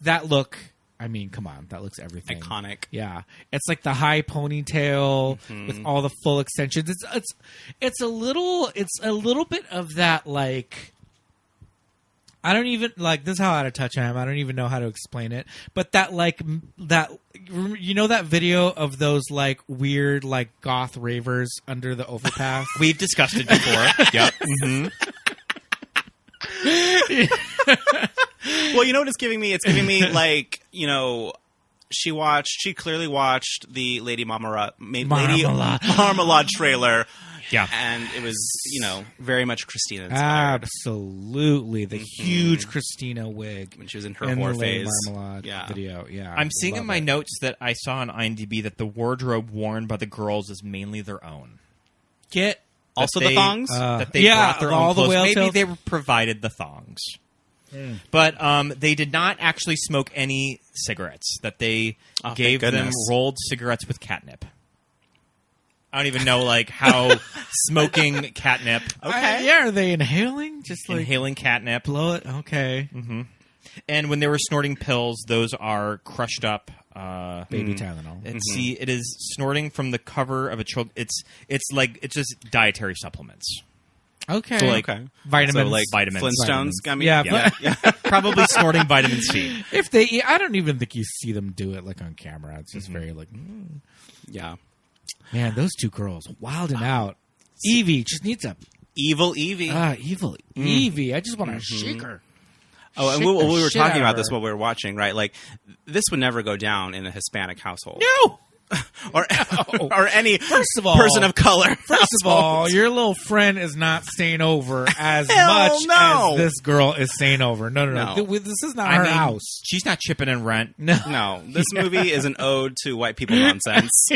That look. I mean, come on, that looks everything.
Iconic.
Yeah, it's like the high ponytail with all the full extensions. It's a little bit of that like. I don't even like this is how out of touch I am. I don't even know how to explain it. But that like that you know that video of those like weird like goth ravers under the overpass?
We've discussed it before. Yep.
Well, you know what it's giving me? It's giving me like, you know, she clearly watched the Lady Marmalade trailer.
Yeah.
And it was, you know, very much Christina inspired
Absolutely, the huge Christina wig
when she was in her
in the
whore
Lady
phase.
Marmalade video. Yeah,
I'm seeing in
love
my
it.
notes that I saw on IMDb that the wardrobe worn by the girls is mainly their own.
Get
Also
That
the thongs?
that they
yeah,
brought their
all
own
the
clothes.
whale
Maybe
tails.
they were provided the thongs. But they did not actually smoke any cigarettes. That they
Oh,
gave
thank
them
goodness.
rolled cigarettes with catnip. I don't even know like how smoking catnip,
yeah, are they inhaling? Just like
inhaling catnip,
blow it. Okay,
and when they were snorting pills, those are crushed up.
baby Tylenol.
And see, it is snorting from the cover of a child. It's just dietary supplements.
Okay,
So, like,
vitamins,
So like
Vitamins.
Flintstones gummy?
Yeah,
Yeah. Probably snorting vitamin C.
if they eat, I don't even think you see them do it like on camera. It's just very like,
Yeah.
man, those two girls wilding out. Evie just needs a
Evil Evie.
evil Evie. I just want to shake her.
Oh, and
Shake
we
the
were
shit
talking
out
about
of
this
her.
while we were watching, right? Like, this would never go down in a Hispanic household.
No,
or any
First of all,
person of color.
First of all, your little friend is not staying over as much as this girl is staying over. No. This is not her house.
She's not chipping in rent.
No, this movie is an ode to white people nonsense.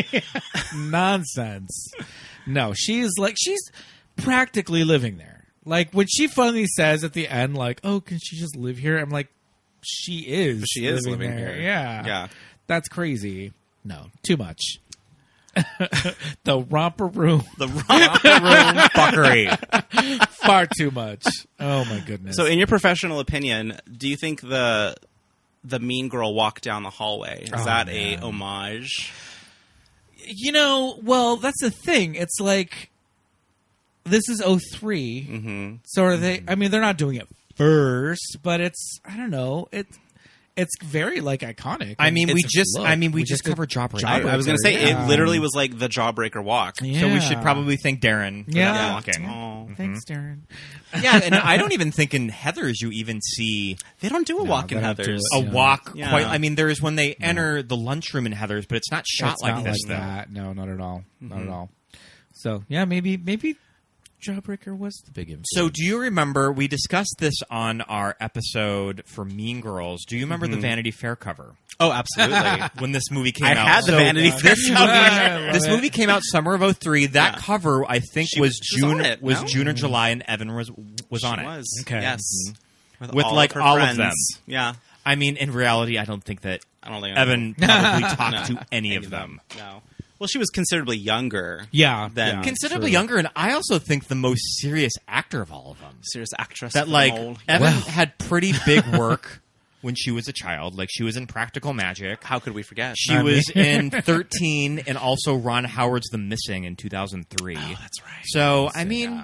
Nonsense. No, she's practically living there. Like, when she finally says at the end, like, "Oh, can she just live here?" I'm like, she is living there.
here.
Yeah. That's crazy. No, too much. The romper room.
The romper room fuckery.
Far too much. Oh, my goodness.
So, in your professional opinion, do you think the mean girl walk down the hallway, is that a homage?
Well, that's the thing. It's like, this is 03.
Mm-hmm.
So are they, I mean, they're not doing it first, but it's, I don't know, it's very, like, iconic.
I mean, we just
did
covered Jawbreaker.
I was going to say, it literally was like the Jawbreaker walk.
Yeah.
So we should probably thank Darren for that walking.
Oh.
Thanks, Darren.
Yeah, and I don't even think in Heathers you even see
They don't do a walk in
they don't do
Heathers.
it.
a walk.
Yeah.
Quite. I mean, there is when they enter the lunchroom in Heathers, but it's not shot
It's
like
not
this,
like
though.
that. No, not at all. Not at all. So, yeah, maybe Jawbreaker was the big influence.
So, do you remember, we discussed this on our episode for Mean Girls. Do you remember the Vanity Fair cover?
Oh, absolutely.
When this movie came
I
out.
had the Vanity Fair cover.
This movie came out summer of 03. That cover, I think, was
on it, no?
June or July, and Evan was on
She
it.
was.
Okay.
Yes.
With, like,
her
all of
friends.
them.
Yeah.
I mean, in reality, I don't think that
I don't think
Evan probably talked to any of them.
No. Well, she was considerably younger.
Yeah.
Than
Considerably
true.
younger, and I also think the most serious actor of all of them.
serious actress.
That,
for
like,
the mold.
Evan had pretty big work when she was a child. Like, she was in Practical Magic.
How could we forget?
She was in 13 and also Ron Howard's The Missing in 2003.
Oh, that's right.
So, I mean,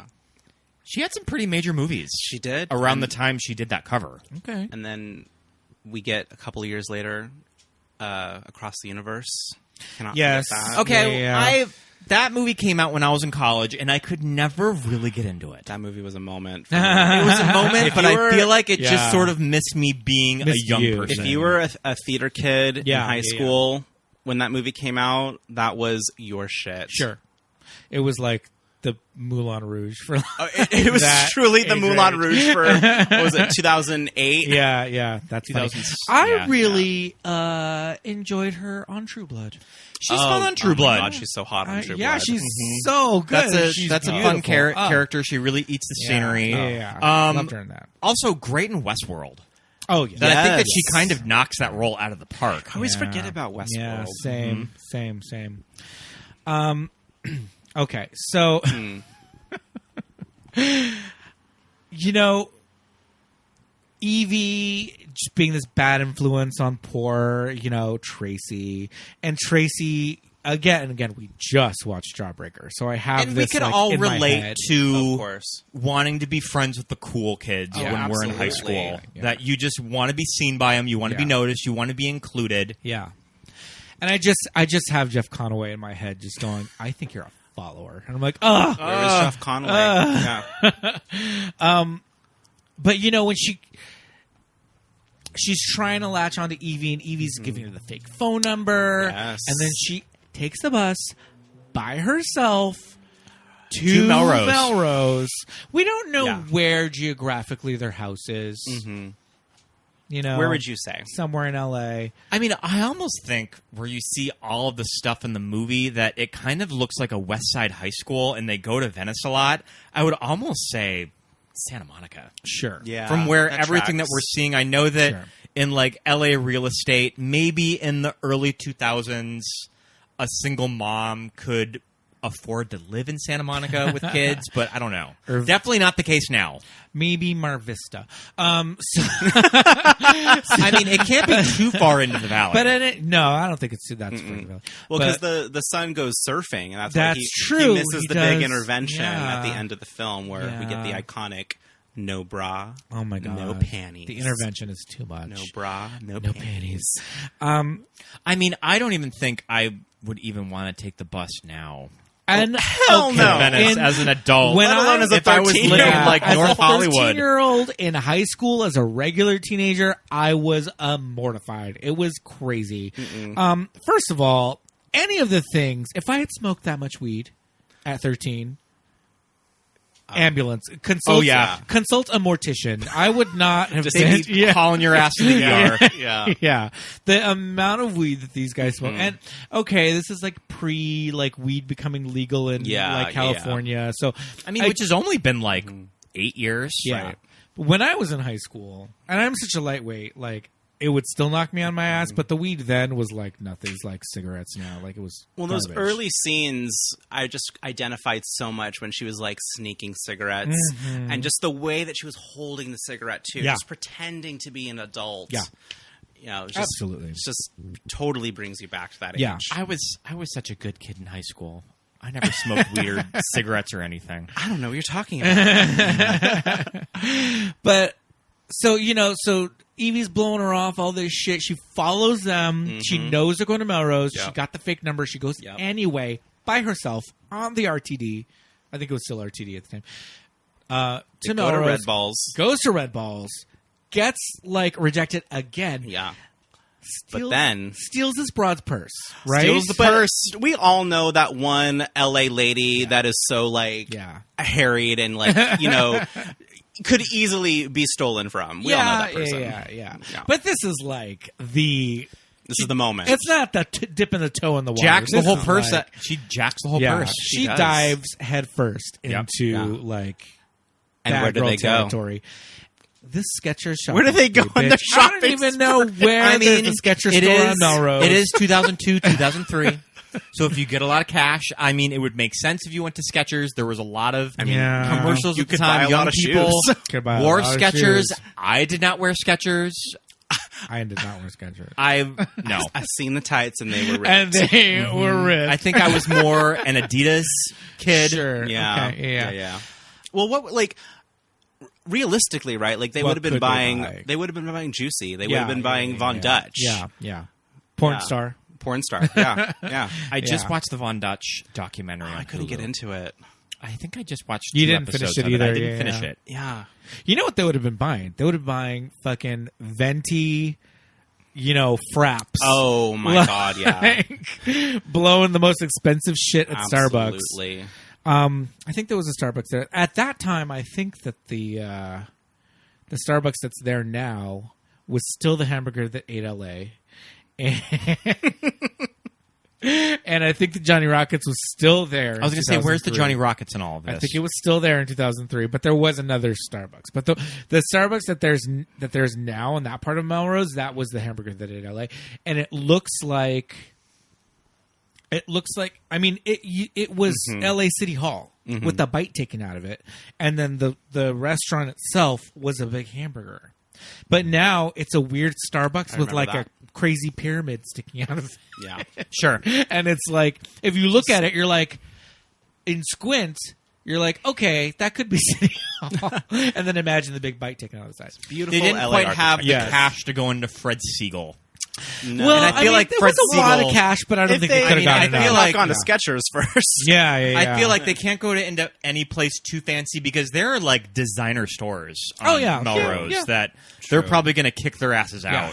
she had some pretty major movies.
She did.
Around the time she did that cover.
Okay.
And then we get a couple of years later, Across the Universe. Cannot
Yes.
forget that.
Okay,
Yeah.
that movie came out when I was in college, and I could never really get into it.
That movie was a moment. For me.
It was a moment, but I feel like it
Yeah.
just sort of missed me being a
Missed
young
you.
person.
If you were a theater kid in
Yeah,
high
yeah,
school when that movie came out, that was your shit.
Sure. It was like the Moulin Rouge for
It was
that
truly the
age
Moulin
range.
Rouge for, what was it, 2008?
Yeah, that's funny.
2000s.
I
Yeah,
really enjoyed her on True Blood.
She's fun on True
Oh
Blood.
my God, she's so hot on True
Yeah,
Blood.
she's so good.
That's a fun
beautiful.
character. She really eats the scenery.
Yeah. Loved her in that.
Also, great in Westworld.
Oh, yeah.
That I think that she
Yes.
kind of knocks that role out of the park.
I always
Yeah.
forget about Westworld.
Yeah, same. Okay, so you know, Evie just being this bad influence on poor, Tracy, and Tracy again. We just watched Jawbreaker, so I have
And
this.
we can
like,
all
in my
relate
head.
to
Of course.
wanting to be friends with the cool kids
Yeah,
when we're in high
absolutely.
school.
Yeah.
That you just want to be seen by them. You want to be
Yeah.
noticed. You want to be included.
Yeah, and I just have Jeff Conaway in my head, just going, "I think you're a follower," and I'm like, "Ugh."
Where is Jeff Conaway? Yeah.
But when she's trying to latch onto Evie, and Evie's giving her the fake phone number,
Yes.
and then she takes the bus by herself
To Melrose.
Melrose. We don't know
Yeah.
where geographically their house is.
Where would you say?
Somewhere in LA.
I mean, I almost think where you see all of the stuff in the movie that it kind of looks like a West Side high school, and they go to Venice a lot. I would almost say Santa Monica.
Sure.
Yeah.
From where
that
everything
tracks.
that we're seeing, I know that
Sure.
in like LA real estate, maybe in the early 2000s, a single mom could afford to live in Santa Monica with kids, but I don't know. Definitely not the case now.
Maybe Mar Vista.
I mean, it can't be too far into the valley.
But no, I don't think it's that's Springville.
Well,
But-
because the son goes surfing, and that's why
That's
he
true.
misses
He
the big
does.
intervention
Yeah.
at the end of the film where we get the
Yeah.
iconic no bra,
Oh my god!
no panties.
The intervention is too much.
no bra, no
No
panties.
panties.
I mean, I don't even think I would even want to take the bus now.
And
hell
To
no.
Venice
And
as an adult.
when
Let alone as a
if I was
13-year-old.
living in like
as
North
a
Hollywood.
13-year-old in high school as a regular teenager, I was mortified. It was crazy. First of all, any of the things, if I had smoked that much weed at 13, ambulance, consult a mortician. I would not have
Just hauling your ass in the ER.
Yeah.
The amount of weed that these guys smoke, and this is like pre like weed becoming legal in like California. So
I mean, which has only been like 8 years.
Yeah. Right. When I was in high school, and I'm such a lightweight, like it would still knock me on my ass, but the weed then was like nothing. It's like cigarettes now. Like it was
those
garbage.
early scenes, I just identified so much when she was like sneaking cigarettes, and just the way that she was holding the cigarette too, just pretending to be an adult.
Yeah.
You know, just,
absolutely.
It just totally brings you back to that
Yeah.
age.
I was such a good kid in high school. I never smoked weed or cigarettes or anything.
I don't know what you're talking about.
But so Evie's blowing her off, all this shit. She follows them. She knows they're going to Melrose. She got the fake number. She goes anyway by herself on the RTD. I think it was still RTD at the time. To Melrose.
Go to Red Balls.
Goes to Red Balls. Gets like rejected again.
Yeah.
Steals,
but then
steals this broad's purse, right?
Steals the purse. We all know that one LA lady that is so like harried and like could easily be stolen from. We all know that person.
Yeah. But this is like
this is the moment.
It's not the dipping the toe in the water.
Jacks the whole purse.
Like,
she jacks the whole purse.
She dives head first into like
and where do they
territory. This Skechers shop.
Where do they go in the shopping?
I don't even know where there's a Skechers store on Melrose.
It is 2002, 2003. So if you get a lot of cash, I mean, it would make sense if you went to Skechers. There was a lot of commercials at the time. Young people wore Skechers. I did not wear Skechers.
I did not wear Skechers.
I've seen the tights and they were ripped.
And they were ripped.
I think I was more an Adidas kid.
Sure.
Yeah.
Okay.
Yeah. Well, what like realistically, right? Like they would have been buying. They would have been buying Juicy. They would have been buying Von Dutch.
Yeah. Porn star.
Yeah.
I just watched the Von Dutch documentary.
I couldn't get into it.
I think I just watched.
You
2
didn't finish
episodes
it
of
either.
I didn't finish it.
Yeah.
You know what they would have been buying? They would have been buying fucking venti, fraps.
Oh my god! Yeah.
Blowing the most expensive shit at Starbucks.
Absolutely.
I think there was a Starbucks there at that time. I think that the Starbucks that's there now was still the hamburger that ate LA, and I think the Johnny Rockets was still there.
I was going to say, where's the Johnny Rockets in all of this?
I think it was still there in 2003, but there was another Starbucks. But the Starbucks that there's now in that part of Melrose, that was the hamburger that ate LA, and it looks like. I mean, it was LA City Hall with the bite taken out of it, and then the restaurant itself was a big hamburger. But now it's a weird Starbucks with like a crazy pyramid sticking out of it.
Yeah,
sure.
And it's like, if you look at it, you're like, in squint, you're like, okay, that could be City Hall. And then imagine the big bite taken out of the side.
Beautiful.
They didn't
LA
quite have the
Yes.
cash to go into Fred Siegel.
No.
Well,
And I feel like
there
Fred
was a lot of
Siegel-
cash, but I don't think they could have gotten
I
enough.
feel like-
gone to Skechers first.
Yeah.
I feel like they can't go to into any place too fancy because there are like designer stores on Melrose
Yeah.
that they're probably going to kick their asses out.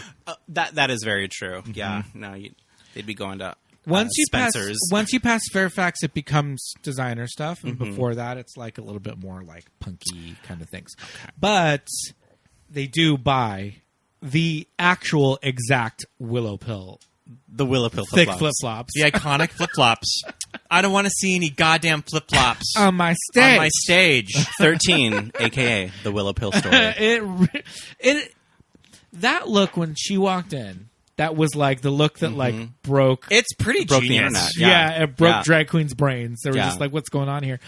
That is very true. Yeah. No, they'd be going to
Once you
Spencer's.
pass Fairfax, it becomes designer stuff, and before that, it's like a little bit more like punky kind of things. Okay. But they do buy the actual exact Willow Pill,
the Willow Pill
thick
flip-flops.
flip flops,
The iconic flip flops. I don't want to see any goddamn flip flops
on my stage.
on my stage.
13, a.k.a. the Willow Pill story.
It that look when she walked in, that was like the look that like broke.
It's pretty
Broke the
genius.
internet.
Yeah, it broke
Yeah.
drag queens' brains. They were
Yeah.
just like, "What's going on here?"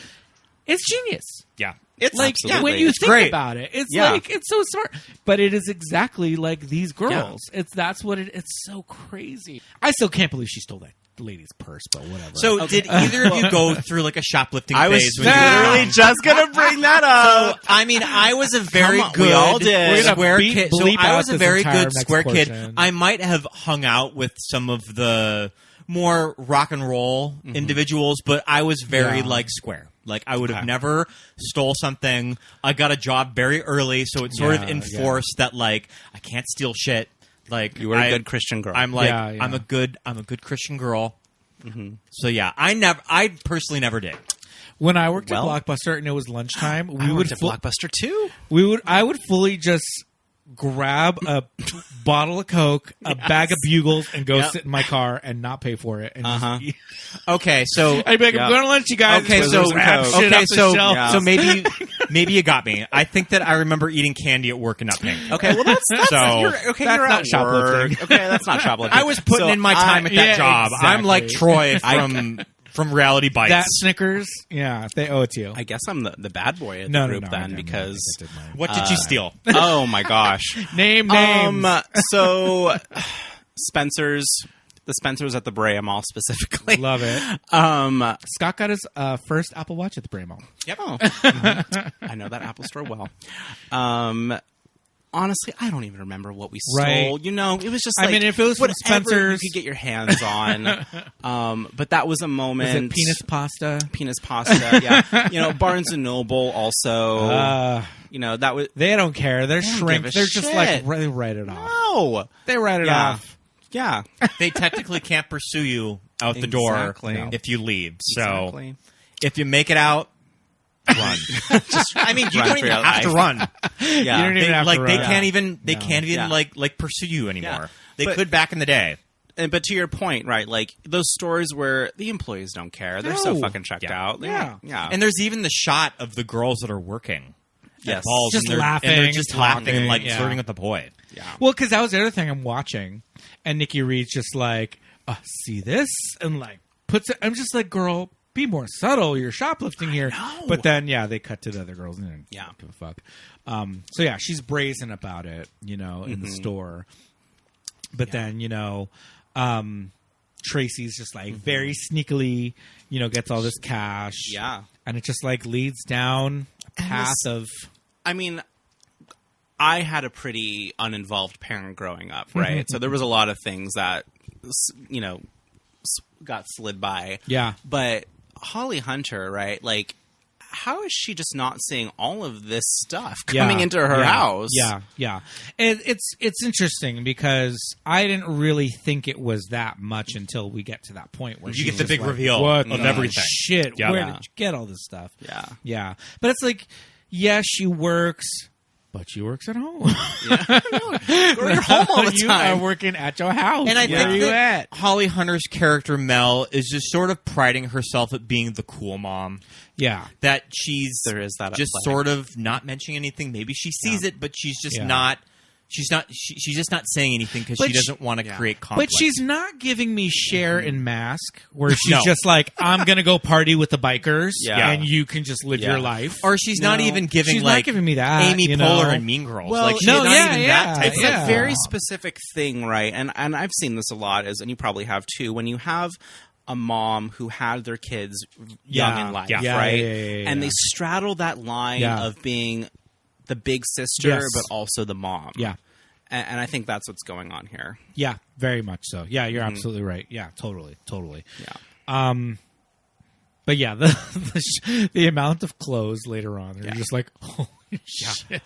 It's genius.
Yeah.
It's
Like
absolutely.
when you
It's
think
great.
about it, it's
Yeah.
like it's so smart, but it is exactly like these girls. That's what it's so crazy. I still can't believe she stole that lady's purse, but whatever.
So did either of you go through like a shoplifting
I was
phase? when you were
literally
young?
just going to bring that up.
So, I mean, I was a very
Come on,
good
we all did.
We're gonna
square
beep-
kid. So
bleep
I
out
was a
this
very
entire
good
next
square kid.
portion.
I might have hung out with some of the more rock and roll individuals, but I was very like square. Like I would have never stole something. I got a job very early, so it sort of enforced that like I can't steal shit. Like
You were a good Christian girl.
I'm like
Yeah.
I'm a good Christian girl. So yeah, I personally never did.
When I worked at Blockbuster and it was lunchtime,
I worked at Blockbuster too.
I would fully just grab a bottle of Coke, a bag of Bugles, and go sit in my car and not pay for it. And just eat.
Okay, so
I'd be like, I'm going to lunch, you guys.
Okay, so
so
maybe you got me. I think that I remember eating candy at work and not paying.
Okay, well that's
So,
you're
not
at
shoplifting.
work. Okay, that's not shoplifting.
I was putting in my time at that job.
exactly.
I'm like Troy from Reality Bites.
That Snickers, they owe it to you.
I guess I'm the bad boy of the group then because
What did you steal?
oh my gosh,
Name names.
So Spencer's. The Spencer's at the Brea Mall specifically.
Love it. Scott got his first Apple Watch at the Brea Mall.
Yep.
I know that Apple store well. Honestly, I don't even remember what we stole.
Right.
You know, it was just
I
like,
mean, if it was from
whatever
Spencer's,
you could get your hands on. But that was a moment.
Was it penis pasta?
Penis pasta, yeah. You know, Barnes and Noble also. You know, that was.
They don't care. They're
They don't
shrink.
give a
They're just like,
shit.
they write it off.
No.
They write it
Yeah.
off.
Yeah.
They technically can't pursue you out the door
Exactly.
if you leave. So
Exactly.
if you make it out, run. I mean, you
run
don't
for
even
your
have to
life.
run.
Yeah.
You don't even have to run.
They can't even
Yeah.
like pursue you anymore.
Yeah.
They
But-
could back in the day.
But to your point, right? Like those stores where the employees don't care. They're so
No.
fucking checked
Yeah.
out.
Yeah.
Yeah.
And there's even the shot of the girls that are working.
Yes.
At balls,
Just
and they're,
laughing,
and they're just laughing and like
yeah.
flirting with the boy.
yeah.
Well, because that was the other thing I'm watching, and Nikki Reed's just like, see this, and like puts it. I'm just like, girl, be more subtle. You're shoplifting here. But then, they cut to the other girls and they don't give a fuck. So yeah, she's brazen about it, in the store. But then, Tracy's just like very sneakily, gets all this cash.
Yeah.
And it just like leads down a path of.
I mean, I had a pretty uninvolved parent growing up, right? So there was a lot of things that, got slid by.
Yeah.
But Holly Hunter, right? Like, how is she just not seeing all of this stuff coming into her house?
Yeah. It's interesting because I didn't really think it was that much until we get to that point where
You
she's
get the
just
big
like,
reveal
what
of
the
everything.
Shit,
Yeah.
where
Yeah.
did you get all this stuff?
Yeah.
Yeah. But it's like, she works, but she works at home.
You're home all the
You
time.
are working at your house.
And I
Where are
think
you
that
at?
Holly Hunter's character Mel is just sort of priding herself at being the cool mom.
Yeah.
That she's
There is that at
just
play.
sort of not mentioning anything. Maybe she sees it, but she's just
Yeah.
not. She's just not saying anything because
But
she doesn't want to create conflict.
But she's not giving me Cher in Mask, where she's
No.
just like, I'm going to go party with the bikers,
Yeah.
and you can just live
Yeah.
your life.
Or she's not
No.
even giving
She's not
like
giving me that,
Amy
you
Poehler
know?
and Mean Girls.
Well,
like she's
no,
not
yeah,
even
yeah,
that type
It's
of
yeah.
a very specific thing, right? And I've seen this a lot, and you probably have too. When you have a mom who had their kids young
Yeah.
in life,
Yeah.
right?
Yeah.
And they straddle that line
Yeah.
of being the big sister,
Yes.
but also the mom.
Yeah.
And I think that's what's going on here.
Yeah, very much so. Yeah, you're absolutely right. Yeah, totally.
Yeah.
But yeah, the amount of clothes later on, they're just like, holy shit.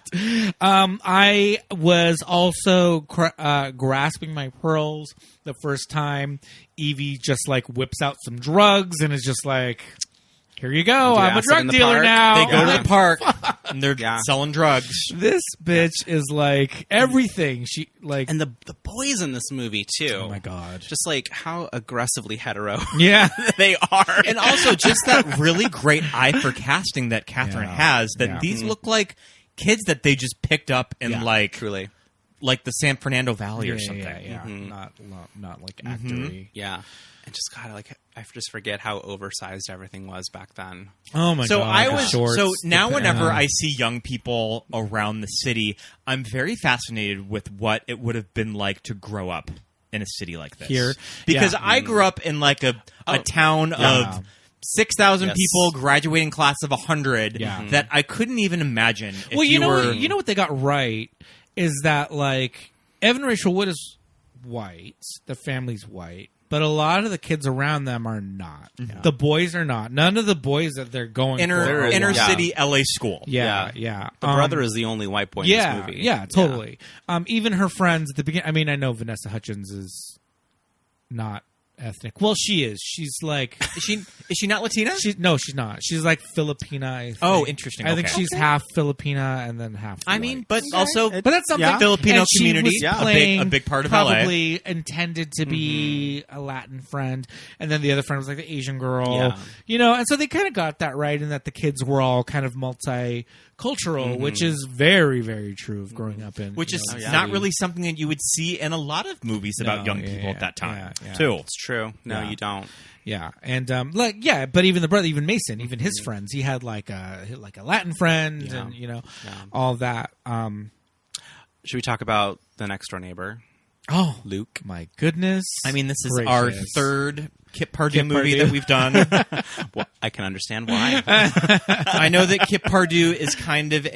I was also grasping my pearls the first time Evie just like whips out some drugs and is just like, here you go.
Do
I'm a
acid
drug
in the
dealer
park?
now.
They go to
Yeah.
the park and they're
Yeah.
selling drugs.
This bitch is like everything. She like,
And the boys in this movie too.
oh my God.
Just like how aggressively hetero
Yeah.
they are.
And also just that really great eye for casting that Catherine
Yeah.
has, that
Yeah.
these look like kids that they just picked up in like
truly.
like the San Fernando Valley or something.
Yeah. Not like actory.
Yeah. And just gotta I just forget how oversized everything was back then.
Oh my
So
God.
I
the
was
shorts,
so now
the-
whenever I see young people around the city, I'm very fascinated with what it would have been like to grow up in a city like this.
Here?
Because
Yeah.
I grew up in like a town of 6,000
Yes.
people, graduating class of 100
Yeah.
that I couldn't even imagine if
well, you know,
were
you know what they got right is that like Evan Rachel Wood is white, the family's white, but a lot of the kids around them are not. The boys are not. None of the boys that they're going for are
inner
white.
city LA school.
Yeah.
The brother is the only white boy in
yeah,
this movie.
yeah, totally. Even her friends at the beginning. I mean, I know Vanessa Hudgens is not ethnic. Well, she is. She's like
Is she not Latina?
she's not. She's like Filipina. I think.
Oh, interesting.
I think
Okay.
she's half Filipina and then half.
I
white.
mean, but also,
But that's something.
Filipino
And she
community,
was
yeah,
playing
a big part of LA.
probably intended to be a Latin friend, and then the other friend was like the Asian girl.
Yeah.
You know, and so they kind of got that right, and that the kids were all kind of multicultural, which is very, very true of growing up in.
which
you
is
know,
not really something that you would see in a lot of movies about young people at that time, too.
It's true. No,
Yeah.
you don't.
Yeah, and but even the brother, even Mason, even his friends, he had like a Latin friend,
Yeah.
and you know,
Yeah.
all that.
Should we talk about the next door neighbor,
Oh,
Luke?
my goodness!
I mean, this is
gracious.
our third Kip Pardue
Kip
movie
Pardue.
that we've done.
Well, I can understand why.
I know that Kip Pardue is kind of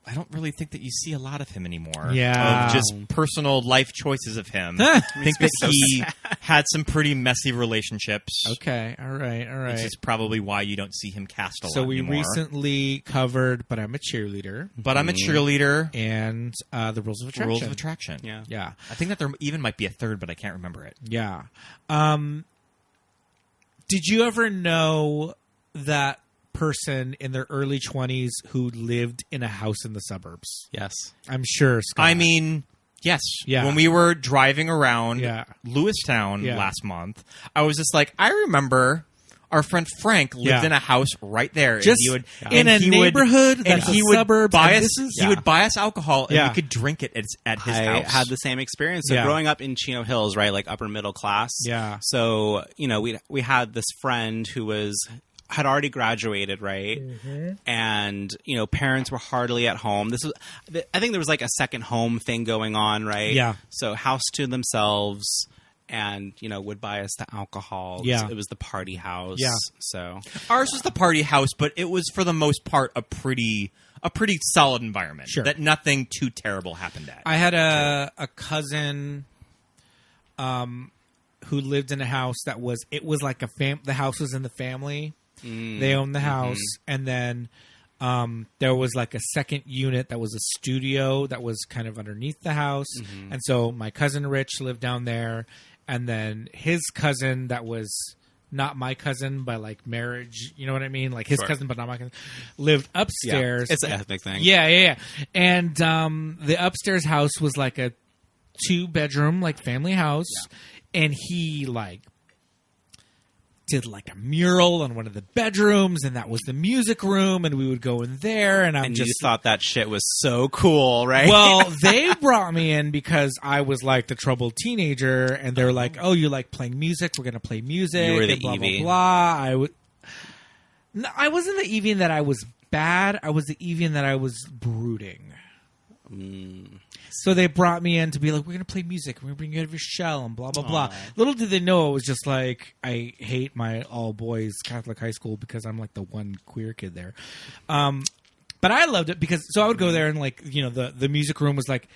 I don't really think that you see a lot of him anymore.
Yeah.
Of just personal life choices of him. I think that he had some pretty messy relationships.
Okay, all right.
Which is probably why you don't see him cast a
So
lot
we
anymore.
recently covered "But I'm a Cheerleader"
But I'm a cheerleader.
and "The Rules of Attraction."
Rules of Attraction.
Yeah.
Yeah,
I think that there even might be a third, but I can't remember it.
yeah. Did you ever know that person in their early 20s who lived in a house in the suburbs?
Yes.
I'm sure, Scott.
I mean, yes.
Yeah.
When we were driving around
Yeah.
Lewistown
Yeah.
last month, I was just like, I remember our friend Frank lived
Yeah.
in a house right there.
Just in a neighborhood that's a suburb,
buy
and
us,
this is-
he would buy us alcohol, and
Yeah.
we could drink it at his
I
house.
had the same experience. So
Yeah.
growing up in Chino Hills, right, like upper middle class.
Yeah.
So we had this friend who had already graduated, right? And parents were hardly at home. I think there was like a second home thing going on, right?
Yeah.
So house to themselves. And would buy us the alcohol.
Yeah.
It was the party house.
Yeah.
So
Ours was the party house, but it was for the most part a pretty solid environment.
Sure.
That nothing too terrible happened at.
I had a cousin who lived in a house that was like the house was in the family. They owned the house, and then there was like a second unit that was a studio that was kind of underneath the house. And so my cousin Rich lived down there, and then his cousin that was not my cousin by like marriage, you know what I mean? Like his cousin, but not my cousin, lived upstairs.
it's an ethnic thing.
Yeah. And the upstairs house was like a 2-bedroom like family house, and he like did like a mural on one of the bedrooms, and that was the music room, and we would go in there, and
And you thought that shit was so cool, right?
well, they brought me in because I was like the troubled teenager, and they were like, "Oh, you like playing music? We're gonna play music."
You were the
and blah
Evie.
blah blah. I wasn't the Evian that I was bad. I was the Evian that I was brooding. So they brought me in to be like, "We're gonna play music. We're gonna bring you out of your shell," and blah blah blah. Little did they know it was just like I hate my all boys Catholic high school because I'm like the one queer kid there. But I loved it because I would go there and like the music room was like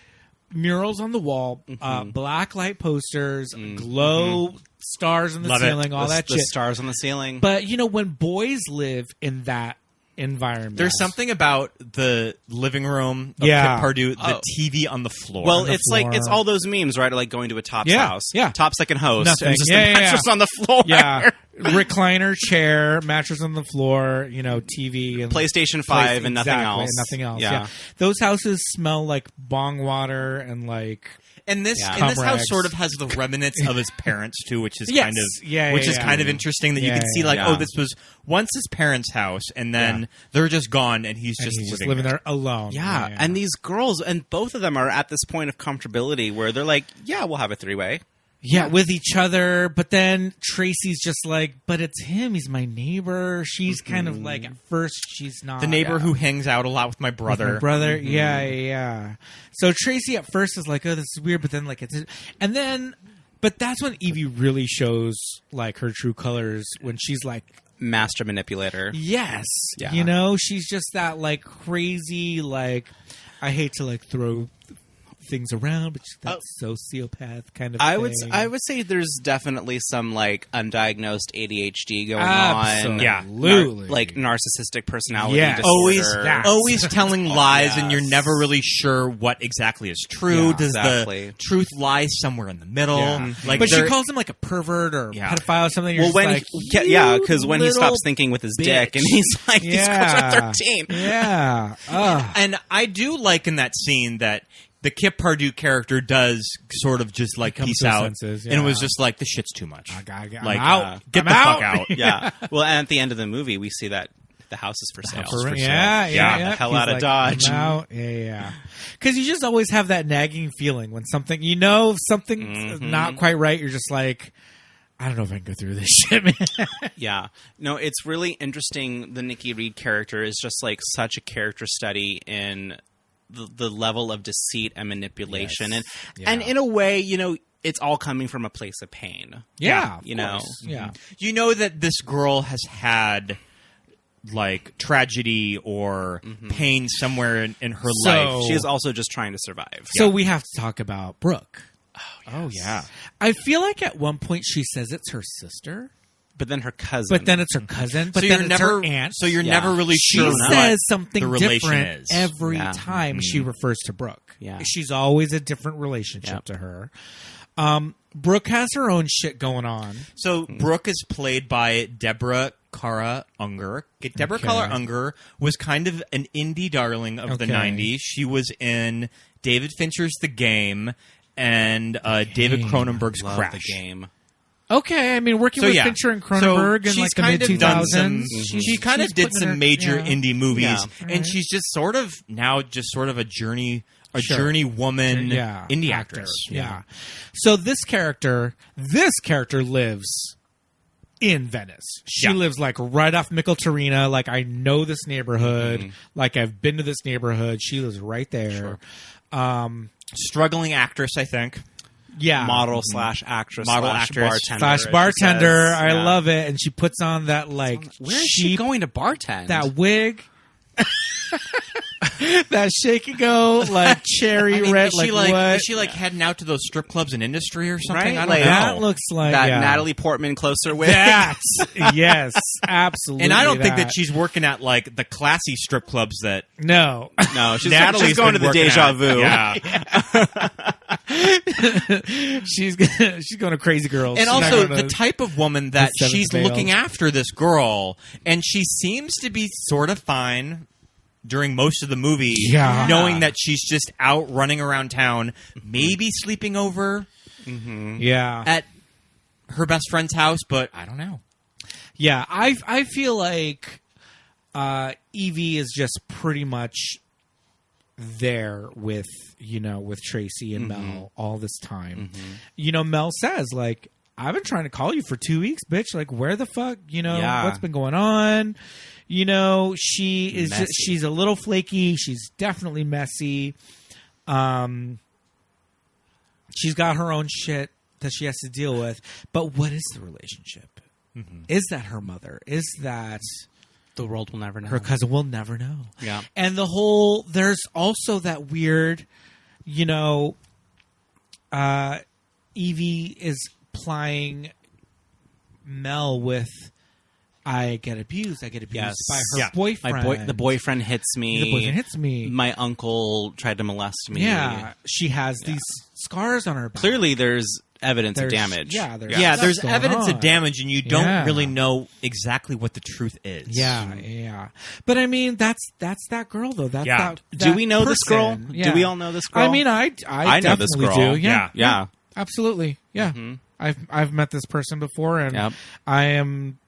murals on the wall, black light posters, glow stars on the
Love it.
ceiling, all that
the
shit.
stars on the ceiling.
But when boys live in that environment,
There's something about the living room of
Yeah.
Kip Pardue, the TV on the floor.
Well,
the
it's like
floor.
it's all those memes, right? Like going to a Top's
Yeah,
house.
yeah.
Top's second host.
Nothing.
And just
Yeah,
a
yeah,
mattress
yeah.
on the floor.
yeah, recliner chair, mattress on the floor, TV, and
PlayStation 5 and nothing
Exactly,
else.
and nothing else.
Yeah.
Yeah. Those houses smell like bong water and like
and this
Yeah.
and this
Cum
house
rags.
sort of has the remnants of his parents too, which is
Yes.
kind of
Yeah,
which
yeah,
is
yeah.
kind of interesting that you
Yeah,
can see
yeah,
like,
yeah.
oh, this was once his parents' house, and then
Yeah.
they're just gone, and he's
and
just
he's
living
living there alone.
Yeah. And these girls, and both of them are at this point of comfortability where they're like, yeah, we'll have a 3-way.
Yeah, with each other. But then Tracy's just like, but it's him. He's my neighbor. She's kind of like, at first, she's not.
the neighbor
Yeah.
who hangs out a lot with my brother.
My brother, yeah. So Tracy at first is like, "Oh, this is weird," but then but that's when Evie really shows like her true colors when she's like,
Master manipulator.
"Yes,
Yeah.
she's just that like crazy like." I hate to like throw things around, but she's that sociopath kind of thing.
I would say there's definitely some like undiagnosed ADHD going on.
Yeah,
like narcissistic personality disorder.
Always telling lies, and you're never really sure what exactly is true. Does the truth lie somewhere in the middle?
Yeah.
Like,
but she calls him like a pervert or pedophile or something.
Well, because when he stops thinking with his dick, and he's like, "These girls are 13."
Yeah,
and I do like in that scene that the Kip Pardue character does sort of just like peace out, and it was just like, this shit's too much.
I'm
out. Get the fuck out.
Yeah. Well, and at the end of the movie, we see that the house is for sale.
Yeah.
The hell out of Dodge.
Yeah. Because you just always have that nagging feeling when something, something's not quite right. You're just like, I don't know if I can go through this shit, man.
Yeah. No, it's really interesting. The Nikki Reed character is just like such a character study in the level of deceit and manipulation.
Yes.
And in a way, it's all coming from a place of pain.
Yeah.
Yeah.
You know that this girl has had like tragedy or pain somewhere in her life.
She is also just trying to survive.
So we have to talk about Brooke.
Oh, yeah.
I feel like at one point she says it's her sister.
But then her cousin.
But then it's her cousin. But
so
then
it's
never,
her aunt. So you're never really
she
sure
says
what
something
the relation
different
is.
every time she refers to Brooke.
Yeah.
She's always a different relationship to her. Brooke has her own shit going on.
So Brooke is played by Deborah Kara Unger. Deborah Kara Unger was kind of an indie darling of the 90s. She was in David Fincher's The Game and David Cronenberg's Crash.
The Game.
Okay, I mean, working with Fincher and Cronenberg in like the mid-2000s.
She kind of did some major indie movies, and she's just sort of a journey woman indie actress.
Yeah. So this character lives in Venice. She lives like right off Micheltorena. Like, I know this neighborhood. Like, I've been to this neighborhood. She lives right there.
Struggling actress, I think.
Yeah.
Model / actress /
bartender. I love it. And she puts on that like
where is she going to bartend?
That wig. That shake and go like cherry red.
Is she like heading out to those strip clubs in Industry or something?
Right?
I don't know.
That looks like
that Natalie Portman closer wig.
Yes, absolutely.
And I don't think that she's working at like the classy strip clubs that.
No,
she's
going to the Deja Vu.
Yeah.
she's going to Crazy Girls.
And also the type of woman that she's looking after this girl, and she seems to be sort of fine during most of the movie, knowing that she's just out running around town, maybe sleeping over at her best friend's house, but I don't know.
Yeah, I feel like Evie is just pretty much there with Tracy and Mel all this time. Mel says, like, I've been trying to call you for 2 weeks, bitch. Like, where the fuck, what's been going on? She's a little flaky. She's definitely messy. She's got her own shit that she has to deal with. But what is the relationship? Is that her mother? Is that
the world will never know?
Her cousin will never know.
Yeah.
And there's also that weird, Evie is plying Mel with, I get abused by her boyfriend.
The boyfriend hits me. My uncle tried to molest me.
Yeah. She has these scars on her back.
Clearly there's evidence of damage.
There's evidence of damage, and you don't really know exactly what the truth is.
Yeah. But I mean, that's that girl though. That
do we know this girl?
Yeah.
Do we all know this girl?
I mean, I
know this girl.
Do.
Yeah.
Absolutely. Yeah. I've met this person before, and I am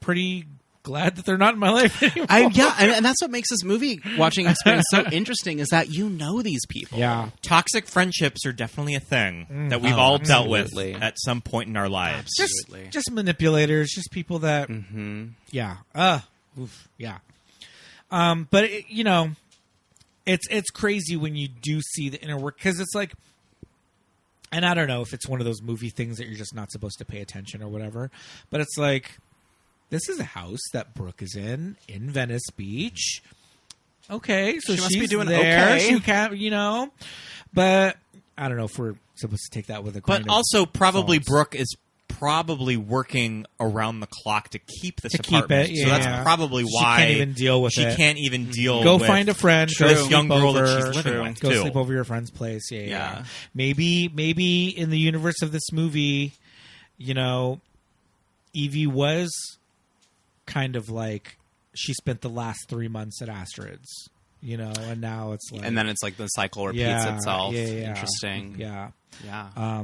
pretty glad that they're not in my life anymore.
And that's what makes this movie watching experience so interesting, is that these people.
Yeah.
Toxic friendships are definitely a thing that we've all dealt with at some point in our lives.
Just manipulators, just people that but it's crazy when you do see the inner work, because it's like, and I don't know if it's one of those movie things that you're just not supposed to pay attention or whatever, but it's like, this is a house that Brooke is in Venice Beach. Okay, so
She must
she's
be doing
there.
okay.
She can't, but I don't know if we're supposed to take that with a grain
But
of
also, probably
salt.
Brooke is probably working around the clock to keep this
To keep
apartment.
it,
So
yeah.
that's probably
She
why
can't even deal with
she
it.
can't even deal
Go
with
find a friend. Go
this
sleep
young girl
over.
that she's living with,
Go
too.
sleep over your friend's place. Yeah.
Yeah.
Maybe in the universe of this movie, Evie was kind of like she spent the last 3 months at Astrid's, and now it's like,
And then it's like the cycle repeats
Yeah,
itself.
yeah.
Interesting.
yeah.
Yeah.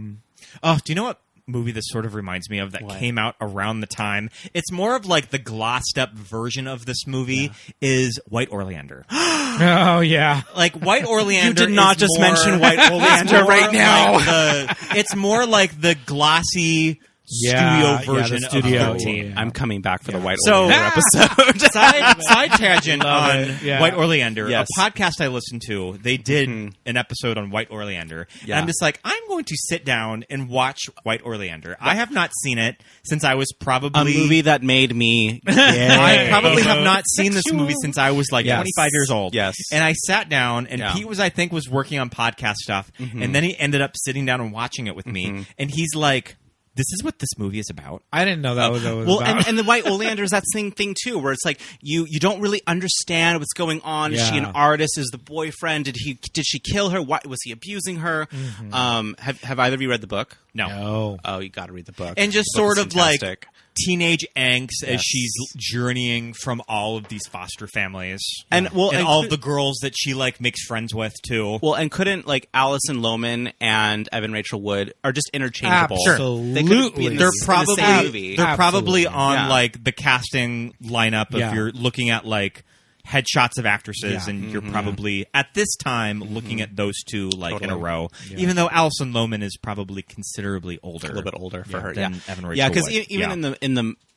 Oh, do you know what movie this sort of reminds me of that
What?
came out around the time? It's more of like the glossed up version of this movie is White Oleander.
Oh yeah.
Like White Oleander.
You did not
is
just
more-
mention White
it's
Oleander
more
right now.
like it's more like the glossy
Yeah,
studio version
the studio,
of 13.
yeah.
I'm coming back for the White
So-
Oleander episode.
Side tangent
Love
on
it. Yeah.
White Oleander.
Yes.
A podcast I listened to, they did an episode on White Oleander.
Yeah.
And I'm just like, I'm going to sit down and watch White Oleander. I have not seen it since I was probably...
A movie that made me.
I probably have not seen this movie since I was like
Yes.
25 years old.
Yes.
And I sat down, and
Yeah.
Pete was, I think, was working on podcast stuff. And then he ended up sitting down and watching it with me. And he's like, this is what this movie is about.
I didn't know that was
Well,
about.
and the White Oleander is that same thing too, where it's like you don't really understand what's going on. Is she an
Yeah.
artist? Is the boyfriend? Did she kill her? Why was he abusing her? Have either of you read the book?
No.
Oh, you got to read the book.
And just
The book
sort
is
of like
fantastic.
teenage angst as
Yes.
she's journeying from all of these foster families,
And, well,
and
and
all
could-
of the girls that she like makes friends with too.
Well, and couldn't like Alison Lohman and Evan Rachel Wood are just interchangeable.
Absolutely.
They could be in
they're
the same
probably
movie.
they're probably
Absolutely.
on
Yeah.
like the casting lineup if
Yeah.
you're looking at like headshots of actresses,
Yeah.
and you're probably at this time looking at those two like in a
Totally.
row. Even though Alison Lohman is probably considerably older,
a little bit older for her.
than
Yeah,
Evan Rachel
yeah, because
Wood.
even
Yeah.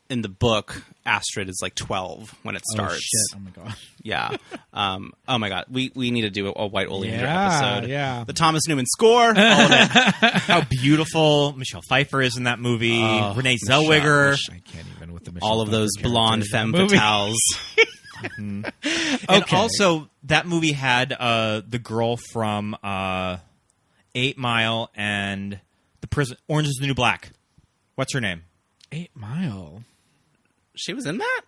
in the book, Astrid is like 12 when it starts.
Oh shit! Oh my god.
Yeah. Oh my god. We need to do a White Oleander
Yeah,
episode.
yeah.
The Thomas Newman score. All of it.
How beautiful Michelle Pfeiffer is in that movie.
Oh,
Renee
Michelle.
Zellweger.
I can't even with the Michelle
All of those
Pfeiffer
blonde
characters in
femme
that movie.
fatales.
And
Okay.
also, that movie had the girl from 8 Mile and the prison. Orange is the New Black. What's her name?
8 Mile.
She was in that?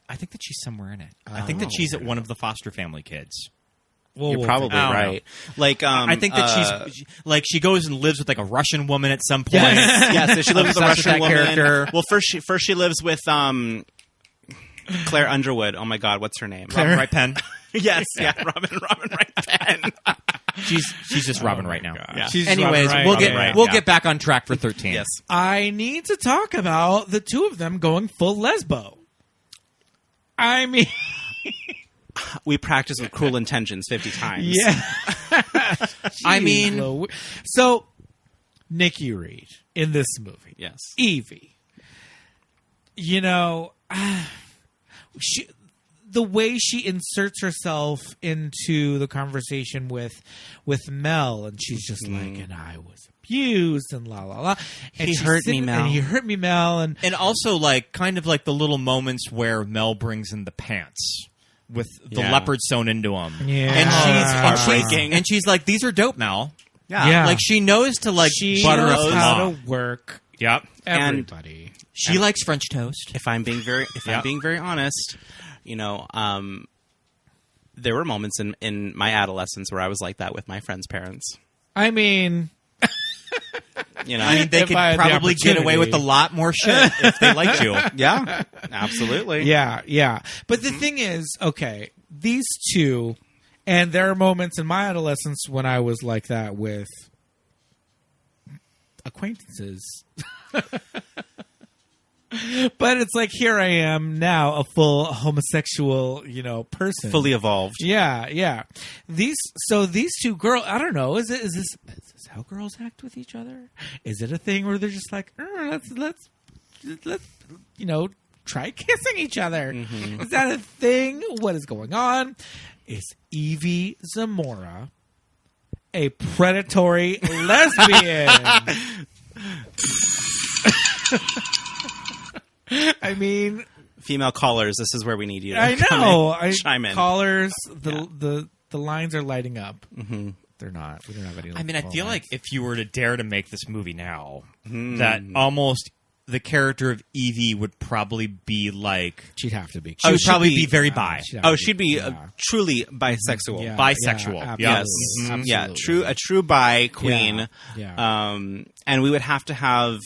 I think that she's somewhere in it. I think that she's at one of the foster family kids.
Well,
You're
we'll
probably
I don't know.
right. Like,
I think that she's like she goes and lives with like a Russian woman at some point.
yes, so she lives with a
Obsessed with
Russian
that
woman.
character.
Well, first she lives with Claire Underwood. Oh my God, what's her name?
Robin Wright Penn.
Yes, yeah, Robin Wright Penn.
She's just Robin right now.
Yeah.
She's
Anyways,
Robin Wright.
we'll get
Okay.
we'll
yeah.
get back on track for 13.
Yes.
I need to talk about the two of them going full lesbo. I mean,
We practiced with Cruel Intentions 50 times.
yeah.
I mean-
Jeez, so Nikki Reed in this movie,
Yes.
Evie. The way she inserts herself into the conversation with Mel, and she's just like, and I was abused, and la la la. And
He
she's
hurt me,
sitting-
Mel.
And he hurt me, Mel, and
And also, like, kind of like the little moments where Mel brings in the pants with the
Yeah.
leopard sewn into them.
Yeah.
And
Heartbreaking.
and she's like, these are dope, Mel.
Yeah.
Like, she knows to, like,
she
butter up
knows
the
how
mom.
to work
Yep.
everybody.
She likes French toast.
If I'm being very honest, there were moments in my adolescence where I was like that with my friends' parents.
I mean,
You know,
I mean, they
If
could
I had the
probably get away with a
opportunity.
lot more shit if they liked you.
yeah, absolutely.
yeah. But the thing is, okay, these two, and there are moments in my adolescence when I was like that with acquaintances. But it's like, here I am now, a full homosexual, person.
Fully evolved.
Yeah. These two girls, I don't know, is this how girls act with each other? Is it a thing where they're just like, let's try kissing each other?
Mm-hmm.
Is that a thing? What is going on? Is Evie Zamora a predatory lesbian? I mean,
Female callers, this is where we need you to
I
come
know.
in, chime in.
Callers, the lines are lighting up. Mm-hmm. They're not. We don't have any.
I mean, I feel like if you were to dare to make this movie now,
Hmm.
that almost the character of Evie would probably be like
she'd have to be.
she would
she'd
probably
be-
be very bi.
She'd be truly bisexual.
Yeah.
Bisexual.
Yeah,
Yes.
absolutely.
Yeah, a true bi queen.
Yeah.
And we would have to have.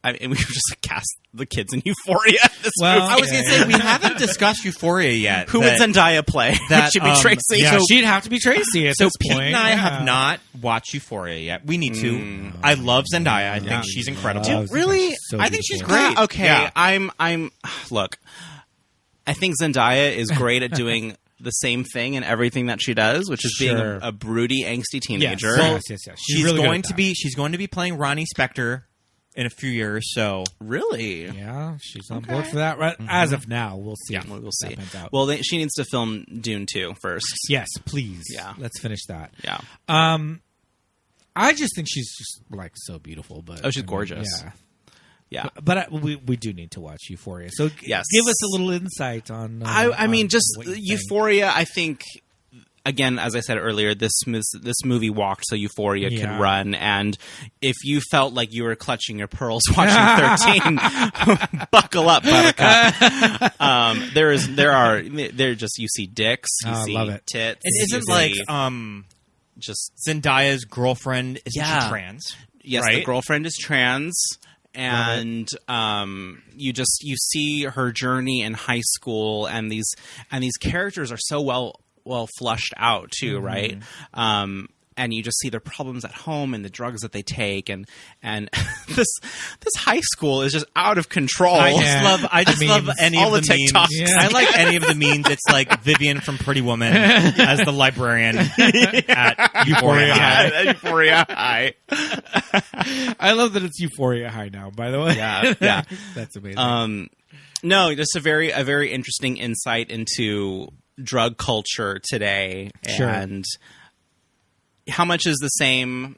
I mean, we would just cast the kids in Euphoria. This
Well,
movie.
I was going to say, we haven't discussed Euphoria yet.
Who would Zendaya play?
that,
Should be Tracy.
Yeah,
So-
she'd have to be Tracy at
So
this
Pete
point.
and I
Yeah.
have not watched Euphoria yet. We need to. I love Zendaya. I think she's incredible.
Oh,
really?
so
I think she's
beautiful.
great.
Okay,
Yeah.
I'm. Look, I think Zendaya is great at doing the same thing in everything that she does, which is being
Sure.
a broody, angsty teenager.
Yes.
She's
really good
going
at
to
that.
be. She's going to be playing Ronnie Spector in a few years. So
Really?
Yeah, she's on board for that. Right as of now, we'll see.
Yeah, we'll see.
That pans out.
Well, she needs to film Dune 2 first.
yes, please.
Yeah.
Let's finish that.
Yeah.
I just think she's just like so beautiful. But
Oh, she's
I mean,
gorgeous.
Yeah.
Yeah.
But we do need to watch Euphoria. So
Yes.
give us a little insight on.
I mean,
on
just
what you think.
Euphoria. I think, again, as I said earlier, this movie walked so Euphoria
Yeah.
could run. And if you felt like you were clutching your pearls watching 13, buckle up, Buttercup. There just you see dicks, you
Oh, I
see
love it.
tits.
it
you
isn't like
see just
Zendaya's girlfriend isn't
Yeah.
she trans?
yes,
right?
the girlfriend is trans. And you see her journey in high school, and these characters are so well flushed out too, right? And you just see their problems at home and the drugs that they take, and this high school is just out of control.
I just love any
all
of
the
the memes.
TikToks.
Yeah.
I like any of the memes. It's like Vivian from Pretty Woman as the librarian at Euphoria High.
Euphoria High.
I love that it's Euphoria High now. By the way,
Yeah.
that's amazing.
No, just a very interesting insight into drug culture today,
Sure.
and how much is the same,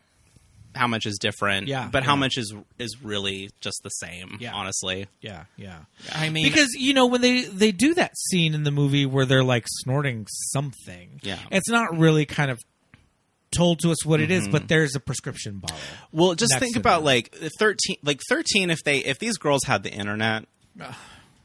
how much is different, but how much is really just the same, honestly.
yeah.
I mean,
Because when they do that scene in the movie where they're like snorting something, it's not really kind of told to us what it is, but there's a prescription bottle.
Well, just
next
think
to
about
them.
13. If these girls had the internet,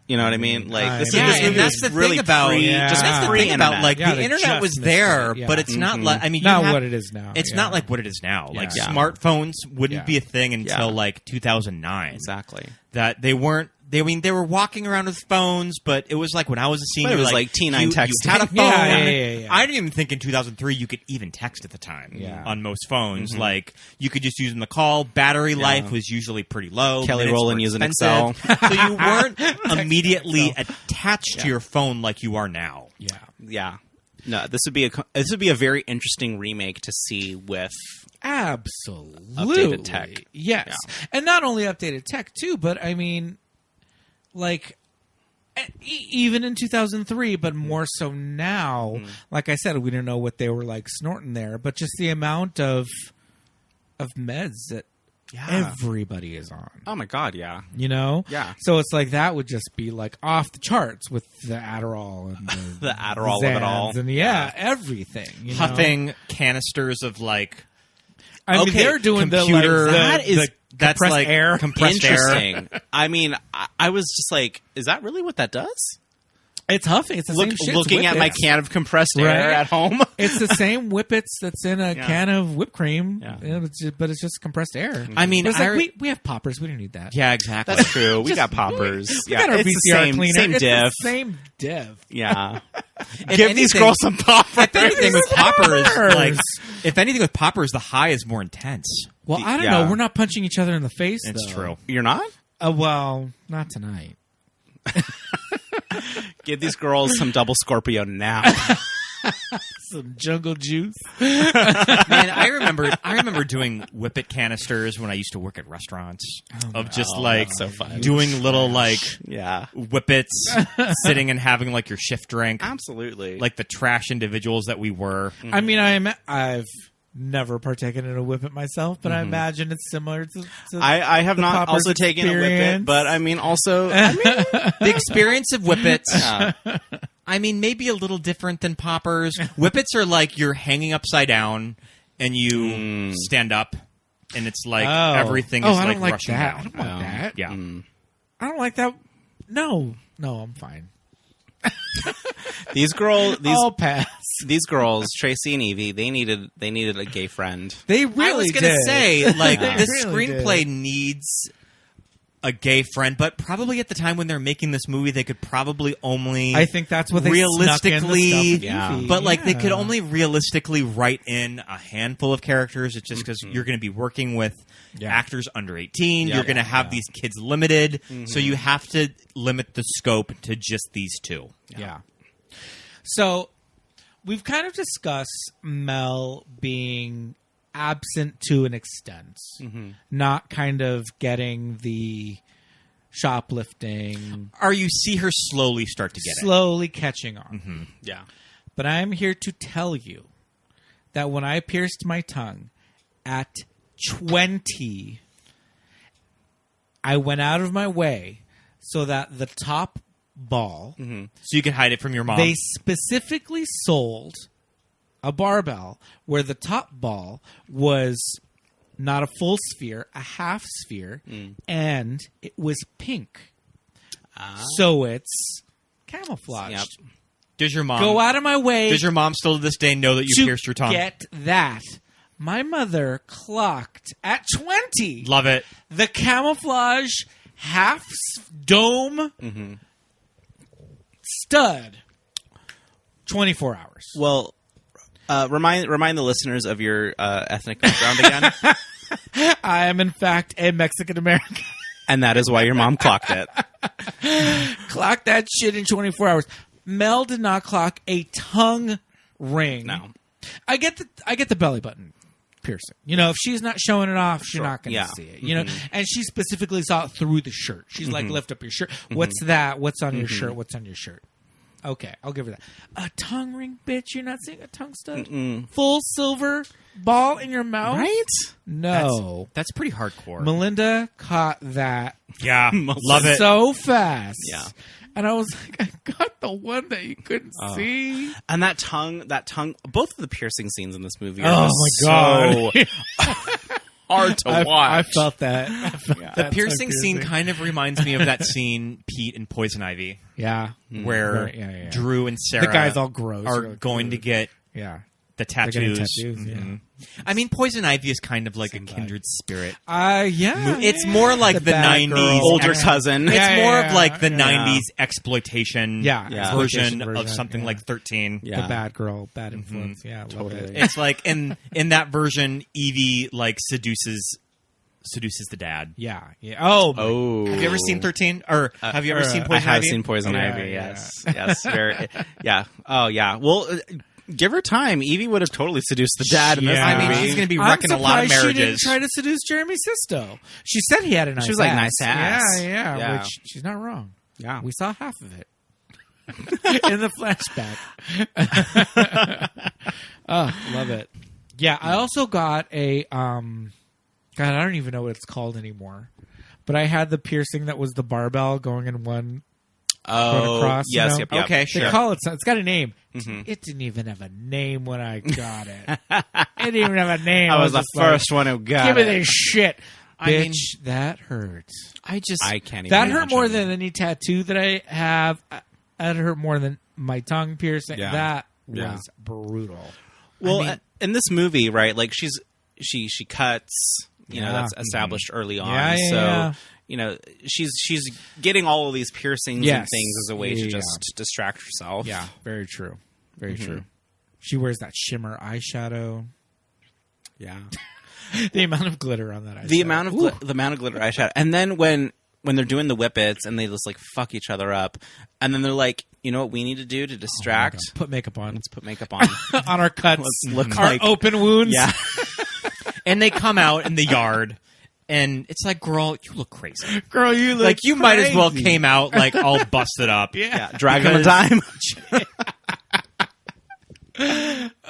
you know what I mean? Like this
yeah,
this
and
movie
that's
was
the
really
thing about
just
that's the
free
thing about
internet.
like
Yeah,
the
they
internet
just
was
missed
there,
it, yeah.
but it's not like I mean,
Not what it is now.
It's
yeah.
not like what it is now. Like
Yeah.
smartphones wouldn't
Yeah.
be a thing until
Yeah.
like 2009.
Exactly.
That they weren't. They were walking around with phones, but it was like when I was a senior,
But it was
like
T9
you
texting.
had a phone.
Yeah.
I didn't even think in 2003 you could even text at the time on most phones. Like you could just use them to call. Battery life was usually pretty low.
Kelly
Minutes
Rowland
were
using
expensive.
Excel.
So you weren't immediately attached to your phone like you are now.
Yeah.
Yeah. No, this would be a very interesting remake to see with
Absolutely.
Updated tech.
Yes.
Yeah.
And not only updated tech, too, but I mean, like, even in 2003, but more so now, like I said, we don't know what they were, like, snorting there, but just the amount of meds that everybody is on.
Oh my god, yeah.
You know?
Yeah.
So it's like that would just be, like, off the charts with the Adderall and
The Adderall of it all.
Zans and, everything. You know?
Huffing canisters of like
I mean, they're doing
computer-
That's
compressed
like
air. Compressed air.
interesting. I mean, I was just like, is that really what that does?
It's huffing. It's the same shit.
Looking at my can of compressed air
Right.
at home.
It's the same Whippets that's in a can of whipped cream,
Yeah.
but it's just compressed air.
I mean,
But it's like we have poppers. We don't need that.
Yeah, exactly.
That's true. We got poppers.
We
Yeah,
got our
it's
VCR
the same,
cleaner.
same
It's
diff.
the same diff.
Yeah.
If
Give these
anything-
girls some poppers.
If anything with poppers,
Poppers.
like if anything with poppers, the high is more intense.
Well, I don't
Yeah.
know. We're not punching each other in the face.
It's
though.
true.
You're not?
Well, not tonight.
Give these girls some double Scorpio now.
Some jungle juice.
Man, I remember doing whippet canisters when I used to work at restaurants of just like
that's so fun.
doing little like
Yeah.
whippets, sitting and having like your shift drink,
Absolutely.
like the trash individuals that we were.
I mean, I've never partaken in a whippet myself, but I imagine it's similar to
I have
the
not
Popper's
also taken a whippet,
experience.
but I mean, also,
The experience of whippets, I mean, maybe a little different than poppers. Whippets are like you're hanging upside down and you stand up, and it's like everything is
I don't like
rushing
that.
down.
I don't like that.
Yeah.
I don't like that. No, I'm fine.
these
I'll pass.
these girls, Tracy and Evie, they needed a gay friend.
They really
I was going to
did.
say, like,
They
the
really
screenplay
did.
needs a gay friend, but probably at the time when they're making this movie, they could probably only.
I think that's what they
realistically,
snuck in the stuff with Evie.
but like they
Yeah.
could only realistically write in a handful of characters. It's just because you're going to be working with actors under 18. You're going to have these kids limited, so you have to limit the scope to just these two.
Yeah. So we've kind of discussed Mel being absent to an extent, not kind of getting the shoplifting,
Or you see her slowly start to get
slowly catching on.
Yeah.
But I'm here to tell you that when I pierced my tongue at 20, I went out of my way so that the top ball,
so you can hide it from your mom.
they specifically sold a barbell where the top ball was not a full sphere, a half sphere, and it was pink. So it's camouflaged.
Yep.
Does your mom
Go out of my way
Does your mom still to this day know that you
to
pierced your tongue?
get that. My mother clocked at 20
Love it.
the camouflage half dome stud 24 hours.
Well, remind the listeners of your ethnic background again,
I am in fact a Mexican American.
and that is why your mom clocked it.
Clock that shit in 24 hours. Mel did not clock a tongue ring.
No.
I get the belly button piercing. You know, if she's not showing it off, you're not going to see it. You know, and she specifically saw it through the shirt. She's like, lift up your shirt. What's that? What's on your shirt? What's on your shirt? Okay, I'll give her that. A tongue ring, bitch. You're not seeing a tongue stud? Full silver ball in your mouth?
Right?
No.
That's pretty hardcore.
Melinda caught that
Yeah, love it.
so fast.
Yeah.
And I was like, I got the one that you couldn't see.
And that tongue, both of the piercing scenes in this movie
Oh
are
my God.
so hard to watch.
I felt that.
The piercing scene kind of reminds me of that scene, Pete in Poison Ivy,
Yeah.
where
Yeah.
Drew and Sarah
The guy's all gross.
are
Really
going to get
Yeah.
the
They're getting
tattoos.
tattoos, yeah.
I mean, Poison Ivy is kind of like a kindred spirit.
Yeah.
It's more like the
bad
90s
girl.
older cousin.
It's
Yeah,
more
yeah,
of like the
yeah.
90s exploitation
Yeah.
version
Exploitation
of something
yeah.
like 13.
Yeah.
The bad girl, bad influence. Yeah, totally. Love it.
It's like in that version, Evie like seduces the dad.
Yeah. Oh.
Oh.
Have you ever seen 13? Or have you ever seen Poison
I have
Ivy?
seen Poison
Yeah,
Ivy.
yeah.
Yes. Very. Yeah. Oh, yeah. Well, give her time. Evie would have totally seduced the dad in this
Yeah.
I mean,
movie.
she's going to be
I'm
wrecking a lot of
surprised she didn't
marriages.
try to seduce Jeremy Sisto. She said he had a nice ass.
She was like, nice ass.
Yeah.
Yeah.
Which she's not wrong.
Yeah.
We saw half of it in the flashback. Oh, love it. Yeah, I also got a God, I don't even know what it's called anymore. But I had the piercing that was the barbell going in one going across.
yes,
you know?
yep, yep.
Okay,
They
sure.
call it. It's got a name. It didn't even have a name when I got it. It didn't even have a name.
I was the
just like,
first one who got
Give me
it.
this shit,
I
bitch.
mean-
That hurts.
I
can't even
That hurt more
imagine.
than any tattoo that I have. That hurt more than my tongue piercing.
Yeah.
That
Yeah.
was brutal.
Well,
I mean-
in this movie, right? Like she cuts. You know,
Yeah.
that's established early on.
Yeah, yeah,
so
yeah.
you know, she's getting all of these piercings
Yes.
and things as a way to
Yeah.
just distract herself.
Yeah, very true. Very true. She wears that shimmer eyeshadow.
Yeah.
The amount of glitter on that eyeshadow.
The amount of glitter eyeshadow, and then when they're doing the whippets and they just like fuck each other up, and then they're like, you know what we need to do to distract?
Put makeup on.
Let's put makeup on.
On our cuts.
Let's look
our
like
open wounds.
yeah.
and they come out in the yard, and it's like, girl, you look crazy.
Girl, you look
Like you might as well
crazy.
came out like all busted up.
Yeah.
Dragon of Time.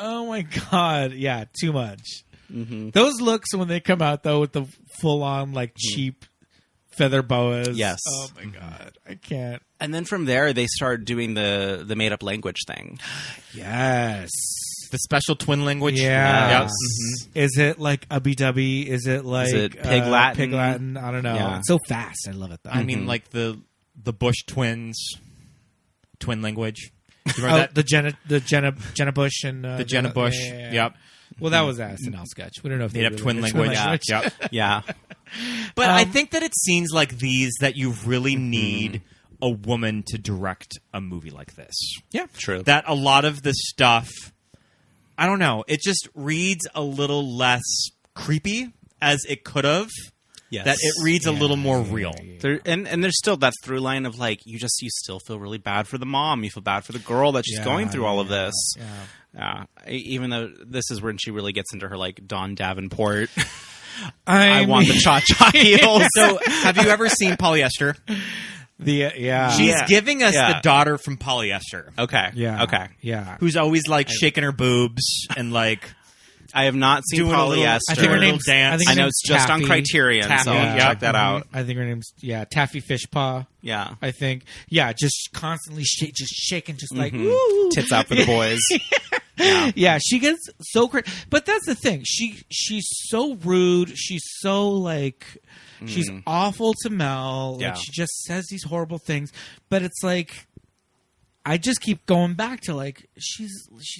Oh my god, yeah, too much. Those looks when they come out though with the full on like cheap feather boas.
Yes.
Oh my god, I can't.
And then from there, they started doing the made up language thing.
Yes.
The special twin language.
Yeah.
Yep.
Is it like ubby-dubby? Is it like
Pig Latin?
Pig Latin? I don't know.
Yeah.
It's so fast. I love it though.
I mean, like the Bush twins, twin language. You remember that?
The Jenna Bush and
The Jenna Bush.
yeah.
Yep.
Well, that was an SNL sketch. We don't know if they
Made up
really
twin
did
language. Yep.
Yeah.
But I think that it's scenes like these that you really need a woman to direct a movie like this.
Yeah,
True.
That a lot of the stuff, I don't know, it just reads a little less creepy as it could have.
Yes.
That it reads a little more real.
There, and there's still that through line of like you still feel really bad for the mom. You feel bad for the girl that she's going through all of this.
Yeah.
Even though this is when she really gets into her like Dawn Davenport.
I
want the cha-cha heels.
So, have you ever seen Polyester? She's giving us the daughter from Polyester.
Okay.
Yeah.
Okay.
Yeah.
Who's always like shaking her boobs and like
I have not seen
doing
Polyester.
I think her name's dance.
I know it's just on Criterion,
Taffy.
so I'll check that out.
I think her name's Taffy Fishpaw.
Yeah.
I think just constantly just shaking, just like woo.
Tits out for the boys.
Yeah, she gets so crazy. But that's the thing. She's so rude. She's so like she's awful to Mel. Like she just says these horrible things. But it's like I just keep going back to like she's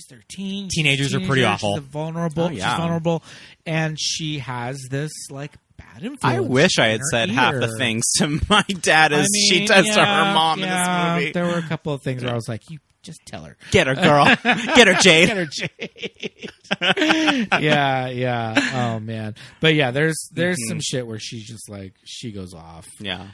13.
Teenagers are pretty awful.
She's vulnerable. She's vulnerable, and she has this like bad influence.
I wish I had
in her
said half
ear.
the things to my dad as she does to her mom in this movie.
There were a couple of things where I was like, you just tell her.
Get her, girl. Get her, Jade.
Get her, Jade. Yeah. Oh man. But yeah, there's some shit where she's just like she goes off.
Yeah.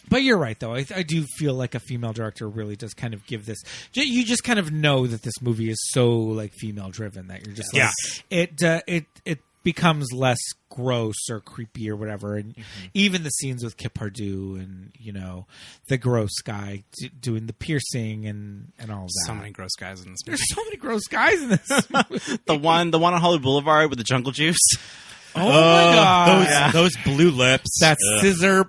But you're right, though. I do feel like a female director really does kind of give this. You just kind of know that this movie is so like female driven that you're just like it becomes less gross or creepy or whatever. And even the scenes with Kip Pardue and the gross guy doing the piercing and all of that.
So many gross guys in this movie.
There's so many gross guys in this movie.
the one on Hollywood Boulevard with the jungle juice.
Oh my god,
those blue lips.
That's scissor.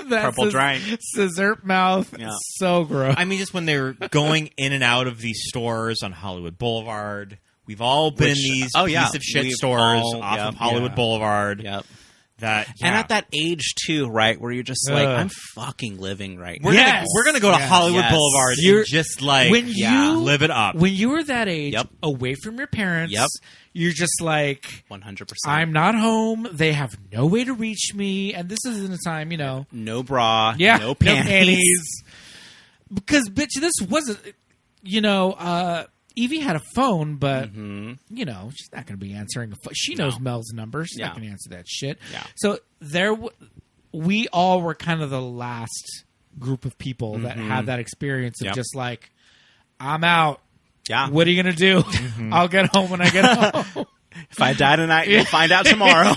Purple drink.
Scissor mouth.
Yeah.
So gross.
I mean, just when they're going in and out of these stores on Hollywood Boulevard, we've all been in these piece of shit stores off of Hollywood Boulevard.
Yep.
And
at that age too, right, where you're just like, I'm fucking living right now.
We're gonna go to Hollywood Boulevard and just like live it up.
When you were that age, away from your parents, you're just like
100%.
I'm not home. They have no way to reach me, and this isn't a time,
no bra,
no
no panties.
Because bitch, this wasn't. Evie had a phone, but she's not going to be answering a phone. She knows Mel's number. She's not going to answer that shit.
Yeah.
So we all were kind of the last group of people that had that experience of just like, I'm out.
Yeah.
What are you going to do? I'll get home when I get home.
If I die tonight, you'll find out tomorrow.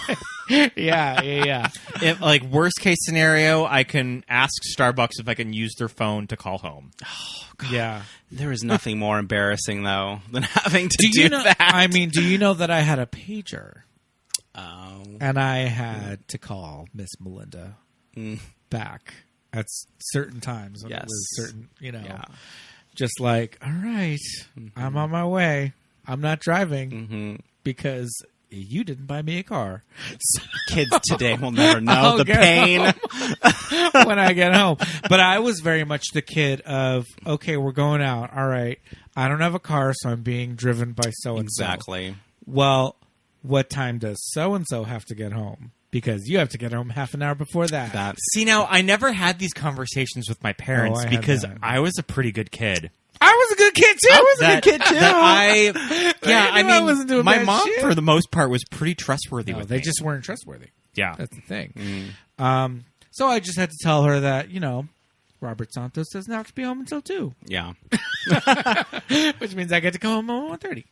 Yeah.
If, like, worst case scenario, I can ask Starbucks if I can use their phone to call home.
Oh, God. Yeah.
There is nothing more embarrassing, though, than having to do that.
I mean, do you know that I had a pager?
Oh.
And I had to call Miss Melinda back at certain times. When it was certain, just like, all right, I'm on my way. I'm not driving because you didn't buy me a car. So,
kids today will never know the pain
when I get home. But I was very much the kid of, okay, we're going out. All right. I don't have a car, so I'm being driven by so-and-so.
Exactly.
Well, what time does so-and-so have to get home? Because you have to get home half an hour before that.
See, now, I never had these conversations with my parents because I was a pretty good kid.
I was a good kid too.
My mom, for the most part, was pretty trustworthy with me.
They just weren't trustworthy.
Yeah.
That's the thing. So I just had to tell her that, Robert Santos doesn't have to be home until 2.
Yeah.
Which means I get to come home at 1:30.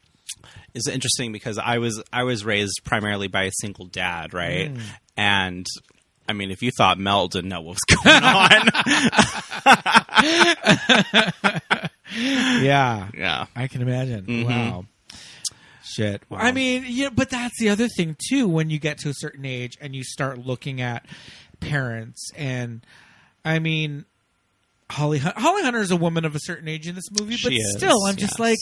It's interesting because I was raised primarily by a single dad, right? And I mean, if you thought Mel didn't know what was going on,
Yeah.
Yeah.
I can imagine.
Mhm.
Wow. Shit.
Wow.
I mean, yeah, but that's the other thing too. When you get to a certain age and you start looking at parents, and I mean, Holly Hunter is a woman of a certain age in this movie, but
She is,
still, I'm just
yes.
like,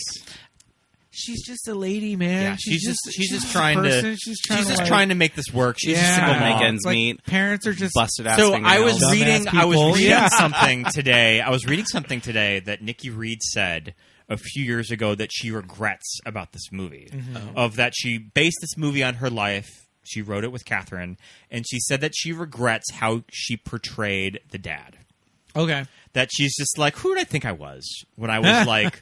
she's just a lady, man.
Yeah, she's just
a
trying
person.
to.
She's
Just trying to make this work. She's a single
Make
mom.
ends
Like,
meet.
parents are just
Busted ass.
So I was
fingernails.
reading.
Dumbass
I was
people.
reading
Yeah.
something today. I was reading something today that Nikki Reed said a few years ago that she regrets about this movie. Of that she based this movie on her life. She wrote it with Catherine, and she said that she regrets how she portrayed the dad.
okay.
That she's just like, who did I think I was when I was like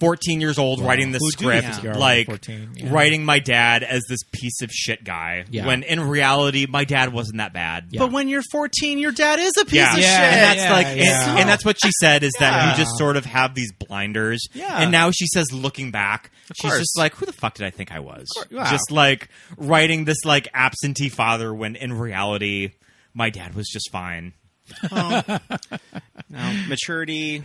14 years old writing this
Who do you
script,
think you are
like
14? Yeah.
writing my dad as this piece of shit guy.
Yeah.
When in reality, my dad wasn't that bad.
Yeah.
But when you're 14, your dad is a piece
Yeah.
of
Yeah.
shit.
And that's
Yeah,
like,
yeah.
and that's what she said is that
Yeah.
you just sort of have these blinders.
Yeah.
And now she says, looking back, she's
course.
just like, who the fuck did I think I was?
Wow.
Just like writing this like absentee father when in reality, my dad was just fine.
No, maturity,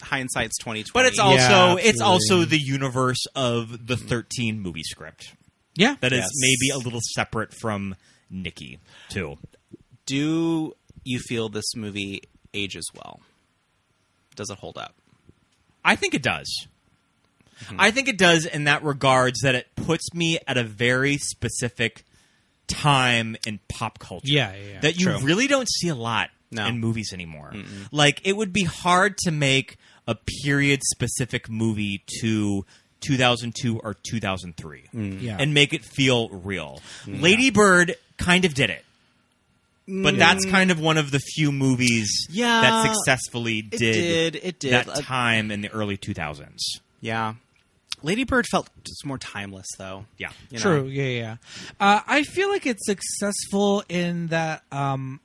hindsight's 20/20.
But it's
Yeah,
also it's
absolutely.
also the universe of the 13 movie script
Yeah.
that is
Yes.
maybe a little separate from Nikki too.
Do you feel this movie ages well? Does it hold up?
I think it does. I think it does in that regards that it puts me at a very specific time in pop culture.
Yeah.
That you
True.
really don't see a lot
No.
in movies anymore. Like it would be hard to make a period specific movie to 2002 or 2003
Yeah.
and make it feel real. Lady Bird kind of did it. But that's kind of one of the few movies
Yeah,
that successfully did
It did.
that time in the early 2000s.
Yeah. Lady Bird felt just more timeless, though.
Yeah.
You know?
True. Yeah. I feel like it's successful in that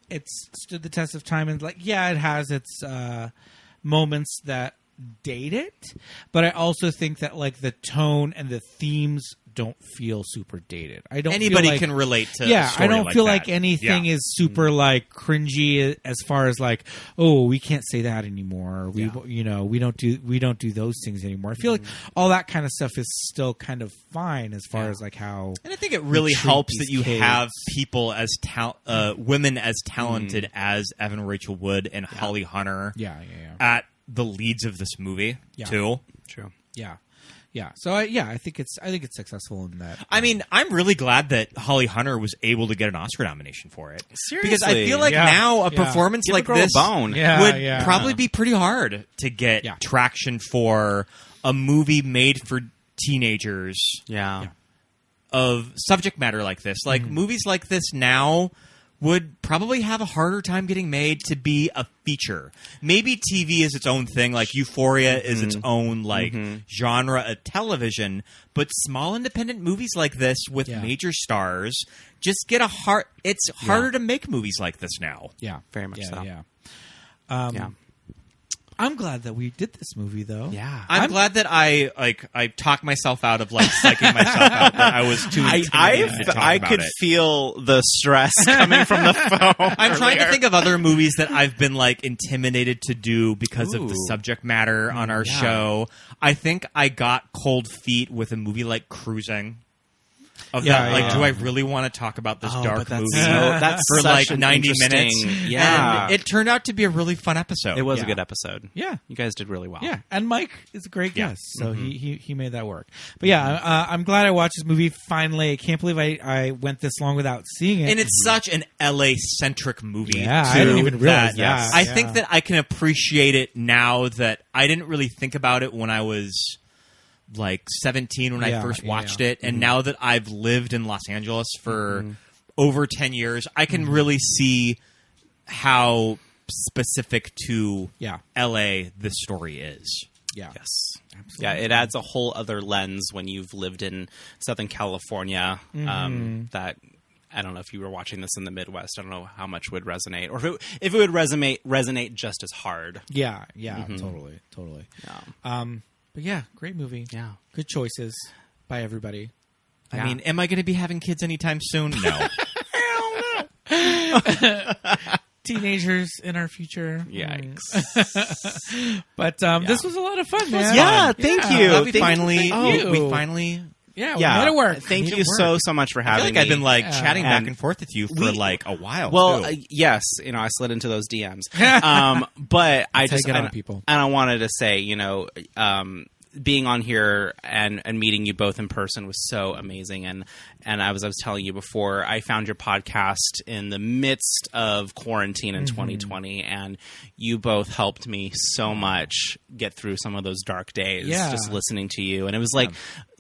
it's stood the test of time, and like, yeah, it has its moments that date it, but I also think that like the tone and the themes don't feel super dated. I don't.
Anybody
feel like,
can relate to.
Yeah,
a story
I don't feel
that.
like anything
Yeah.
is super like cringy as far as like, oh, we can't say that anymore. We we don't do those things anymore. I feel like all that kind of stuff is still kind of fine as far as like how.
And I think it really
treat
helps
these
that you
kids.
have people as women as talented as Evan Rachel Wood and Holly Hunter
Yeah.
at the leads of this movie
Yeah.
too.
True.
Yeah. So I think it's successful in that.
I mean, I'm really glad that Holly Hunter was able to get an Oscar nomination for it.
Seriously.
Because I feel like
Yeah.
now a
Yeah.
performance
Give a
like
girl a
this
bone.
Yeah.
would probably be pretty hard to get
Yeah.
traction for a movie made for teenagers
Yeah.
of subject matter like this. Like movies like this now would probably have a harder time getting made to be a feature. Maybe TV is its own thing, like Euphoria is its own like genre of television, but small independent movies like this with
Yeah.
major stars just get it's harder to make movies like this now.
Yeah.
Very much so.
Yeah.
Yeah.
I'm glad that we did this movie, though.
Yeah.
I'm glad that I talked myself out of like psyching myself out that I was too intimidated to talk
I
about
could
it.
feel the stress coming from the phone.
I'm trying to
earlier.
think of other movies that I've been like intimidated to do because of the
Ooh.
subject matter on our
Yeah.
show. I think I got cold feet with a movie like Cruising. Of
Yeah,
that, like,
yeah.
do I really want to talk about this
Oh,
dark
but that's
movie
that's
for
such
like
an
90
interesting-
minutes?
Yeah.
And it turned out to be a really fun episode.
It was a
Yeah.
good episode.
Yeah.
You guys did really well.
Yeah, and Mike is a great
Yeah.
guest, so he made that work. But yeah, I'm glad I watched this movie finally. I can't believe I went this long without seeing it.
And it's such an LA centric movie.
Yeah,
too,
I didn't even realize that.
I
Yeah.
think that I can appreciate it now that I didn't really think about it when I was like 17 when I
Yeah,
first
yeah,
watched
yeah.
it. And now that I've lived in Los Angeles for over 10 years, I can really see how specific to
Yeah.
LA this story is.
yeah,
Yes. Yeah, it adds a whole other lens when you've lived in Southern California. That I don't know if you were watching this in the Midwest. I don't know how much would resonate, or if it would resonate just as hard.
yeah, totally.
Yeah.
But yeah, great movie.
Yeah.
Good choices by everybody.
I mean, am I going to be having kids anytime soon? No.
teenagers in our future.
Yikes.
But this was a lot of fun, man.
Yeah, thank you.
Glad we
you.
finally.
Yeah, we made it work.
Thank
Made
you
it work.
so much for
I feel
having
like
me.
I've been chatting back
And
and forth with you for a while.
Well,
too.
yes, I slid into those DMs. But I
how you
just
get on people.
and I wanted to say, being on here and meeting you both in person was so amazing. And I was telling you before, I found your podcast in the midst of quarantine in 2020, and you both helped me so much get through some of those dark days.
Yeah.
Just listening to you, and it was like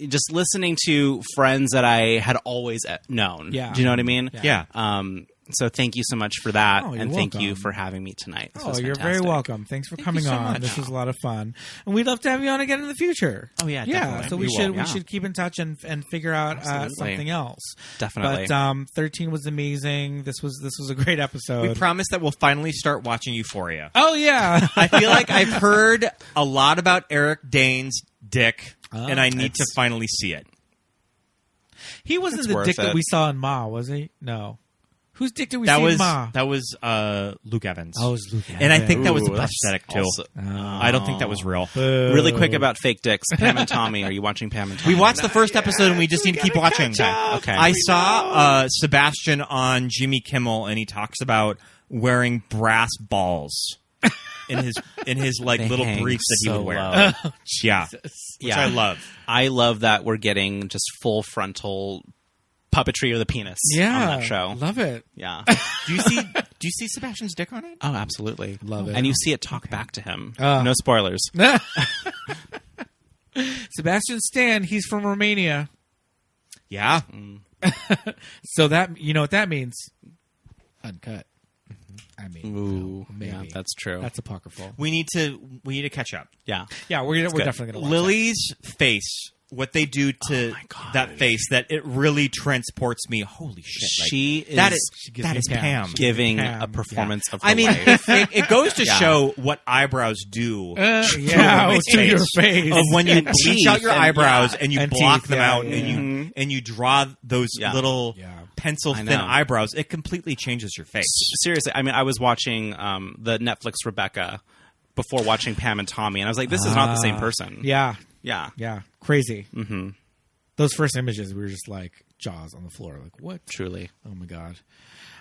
just listening to friends that I had always known.
Yeah.
Do you know what I mean?
yeah.
So thank you so much for that,
Oh, you're
and thank you
welcome.
for having me tonight. This
Oh,
was
you're
fantastic.
very welcome. Thanks for coming
you so
on.
much.
This was a lot of fun, and we'd love to have you on again in the future.
Oh, yeah,
yeah.
definitely.
So
We will,
we
yeah.
should keep in touch and figure out
Absolutely.
something else.
Definitely.
But 13 was amazing. This was a great episode.
We promise that we'll finally start watching Euphoria.
Oh yeah.
I feel like I've heard a lot about Eric Dane's dick, and I need to finally see it.
He wasn't
It's
the
worth
dick that
it.
we saw in Ma, was he? No. Whose dick did we
That
see
was
in Ma?
Luke Evans.
Oh, it was Luke
and I think that was a
Ooh, that's
prosthetic too.
also-
I don't think that was real.
Really quick about fake dicks. Pam and Tommy. Are you watching Pam and Tommy?
We watched the first episode, and we just need to keep watching.
Okay.
I saw Sebastian on Jimmy Kimmel, and he talks about wearing brass balls in his like
They
little
hang
briefs that he
so
would wear.
low.
Yeah, which
Yeah.
I love.
I love that we're getting just full frontal puppetry of the penis
Yeah.
on that show.
Love it.
Yeah.
Do you see Sebastian's dick on it?
Oh, absolutely.
Love it.
And you see it talk back to him. No spoilers.
Sebastian Stan, he's from Romania.
Yeah.
So that, you know what that means? Uncut. I mean,
Ooh,
maybe.
yeah, that's true.
That's apocryphal.
We need to catch up.
yeah.
Yeah, we're
good.
definitely going to watch
Lily's face, what they do to
my God.
that face, that it really transports me. Holy shit! Like,
She is
that is
gives
that
me
is
Pam.
Pam.
giving
Pam,
a performance of her
I mean,
life.
it goes to
Yeah.
show what eyebrows do.
Yeah,
to
your face.
Of when you
And
bleach
teeth,
out your
and-
eyebrows
yeah.
and you
And
block
teeth,
them
yeah,
out
yeah.
and you draw those
Yeah.
little
Yeah.
pencil
I
thin
know.
eyebrows, it completely changes your face.
Seriously, I mean, I was watching the Netflix Rebecca before watching Pam and Tommy, and I was like, this is not the same person.
Yeah,
Yeah.
yeah. Crazy. Mm-hmm. Those first images, we were just like jaws on the floor. Like, what?
Truly.
Oh, my God.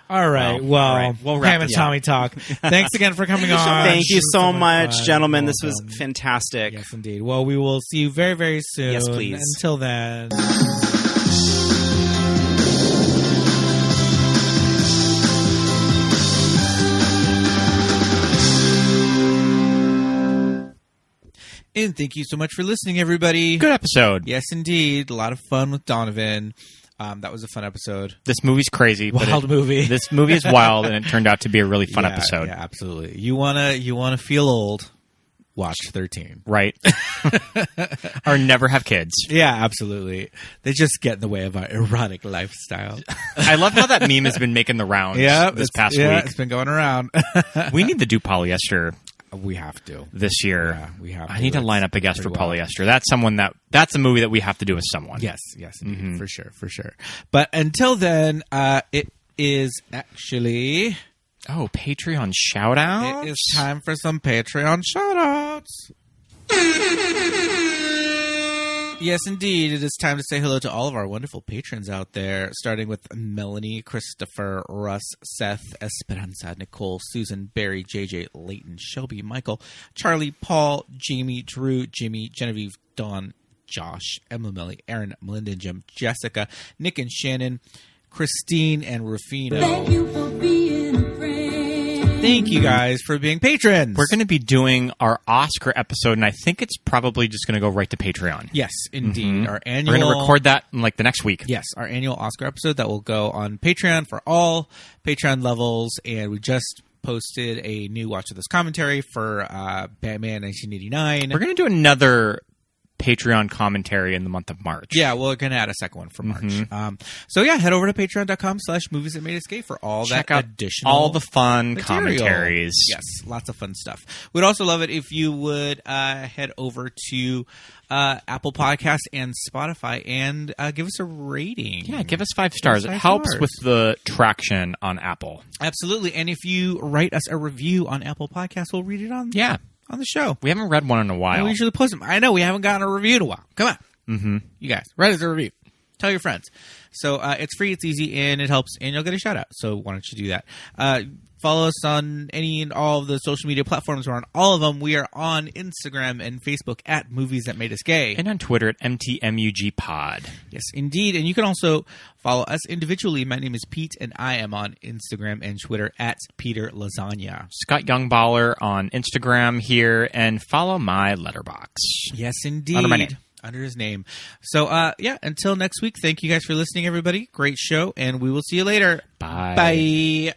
All right.
Well,
Well,
all right. We'll wrap
Pam and
it
Tommy talk. Thanks again for coming on.
Thank you
This was
so
much
much,
fun.
gentlemen.
You're
This was
welcome.
fantastic.
Yes, indeed. Well, we will see you very, very soon.
Yes, please.
Until then. And thank you so much for listening, everybody.
Good episode.
Yes, indeed. A lot of fun with Donovan. That was a fun episode.
This movie's crazy. but
Wild movie.
This movie is wild, and it turned out to be a really fun episode.
Yeah, absolutely. You wanna feel old? Watch 13.
Right? Or never have kids.
Yeah, absolutely. They just get in the way of our erotic lifestyle.
I love how that meme has been making the rounds this past week.
It's been going around.
We need to do polyester
We have to.
this year.
Yeah, we have
I
to.
need to
It's
line up a guest for
pretty wild.
polyester. That's a movie that we have to do with someone.
Yes, indeed, for sure. But until then, it is actually
Oh, Patreon shout out.
it is time for some Patreon shout-outs. Yes, indeed. It is time to say hello to all of our wonderful patrons out there, starting with Melanie, Christopher, Russ, Seth, Esperanza, Nicole, Susan, Barry, JJ, Leighton, Shelby, Michael, Charlie, Paul, Jamie, Drew, Jimmy, Genevieve, Dawn, Josh, Emma, Melly, Aaron, Melinda, and Jim, Jessica, Nick and Shannon, Christine, and Rufino.
Thank you for being a friend.
Thank you guys for being patrons.
We're going to be doing our Oscar episode, and I think it's probably just going to go right to Patreon.
Yes, indeed. Our annual.
We're going to record that in like the next week.
Yes, our annual Oscar episode that will go on Patreon for all Patreon levels, and we just posted a new Watch of This commentary for Batman 1989.
We're going to do another Patreon commentary in the month of March.
Yeah, we're going to add a second one for March. So yeah, head over to patreon.com/movies that made us gay for all
Check
that
out
additional
all the fun
material.
commentaries.
Yes, lots of fun stuff. We'd also love it if you would head over to Apple Podcasts and Spotify and give us a rating.
Yeah, give us 5 stars. It helps with the traction on Apple.
Absolutely. And if you write us a review on Apple Podcasts, we'll read it on the show.
We haven't read one in a while.
We usually post them. I know we haven't gotten a review in a while. Come on.
Mm-hmm.
You guys, write us a review. Tell your friends. So it's free, it's easy, and it helps, and you'll get a shout out. So why don't you do that? Follow us on any and all of the social media platforms. We're on all of them. We are on Instagram and Facebook at Movies That Made Us Gay.
And on Twitter at MTMUGPod.
Yes, indeed. And you can also follow us individually. My name is Pete, and I am on Instagram and Twitter at Peter Lasagna.
Scott Youngballer on Instagram here, and follow my letterbox.
Yes, indeed.
Under my name.
Under his name. So, until next week, thank you guys for listening, everybody. Great show, and we will see you later.
Bye.
Bye.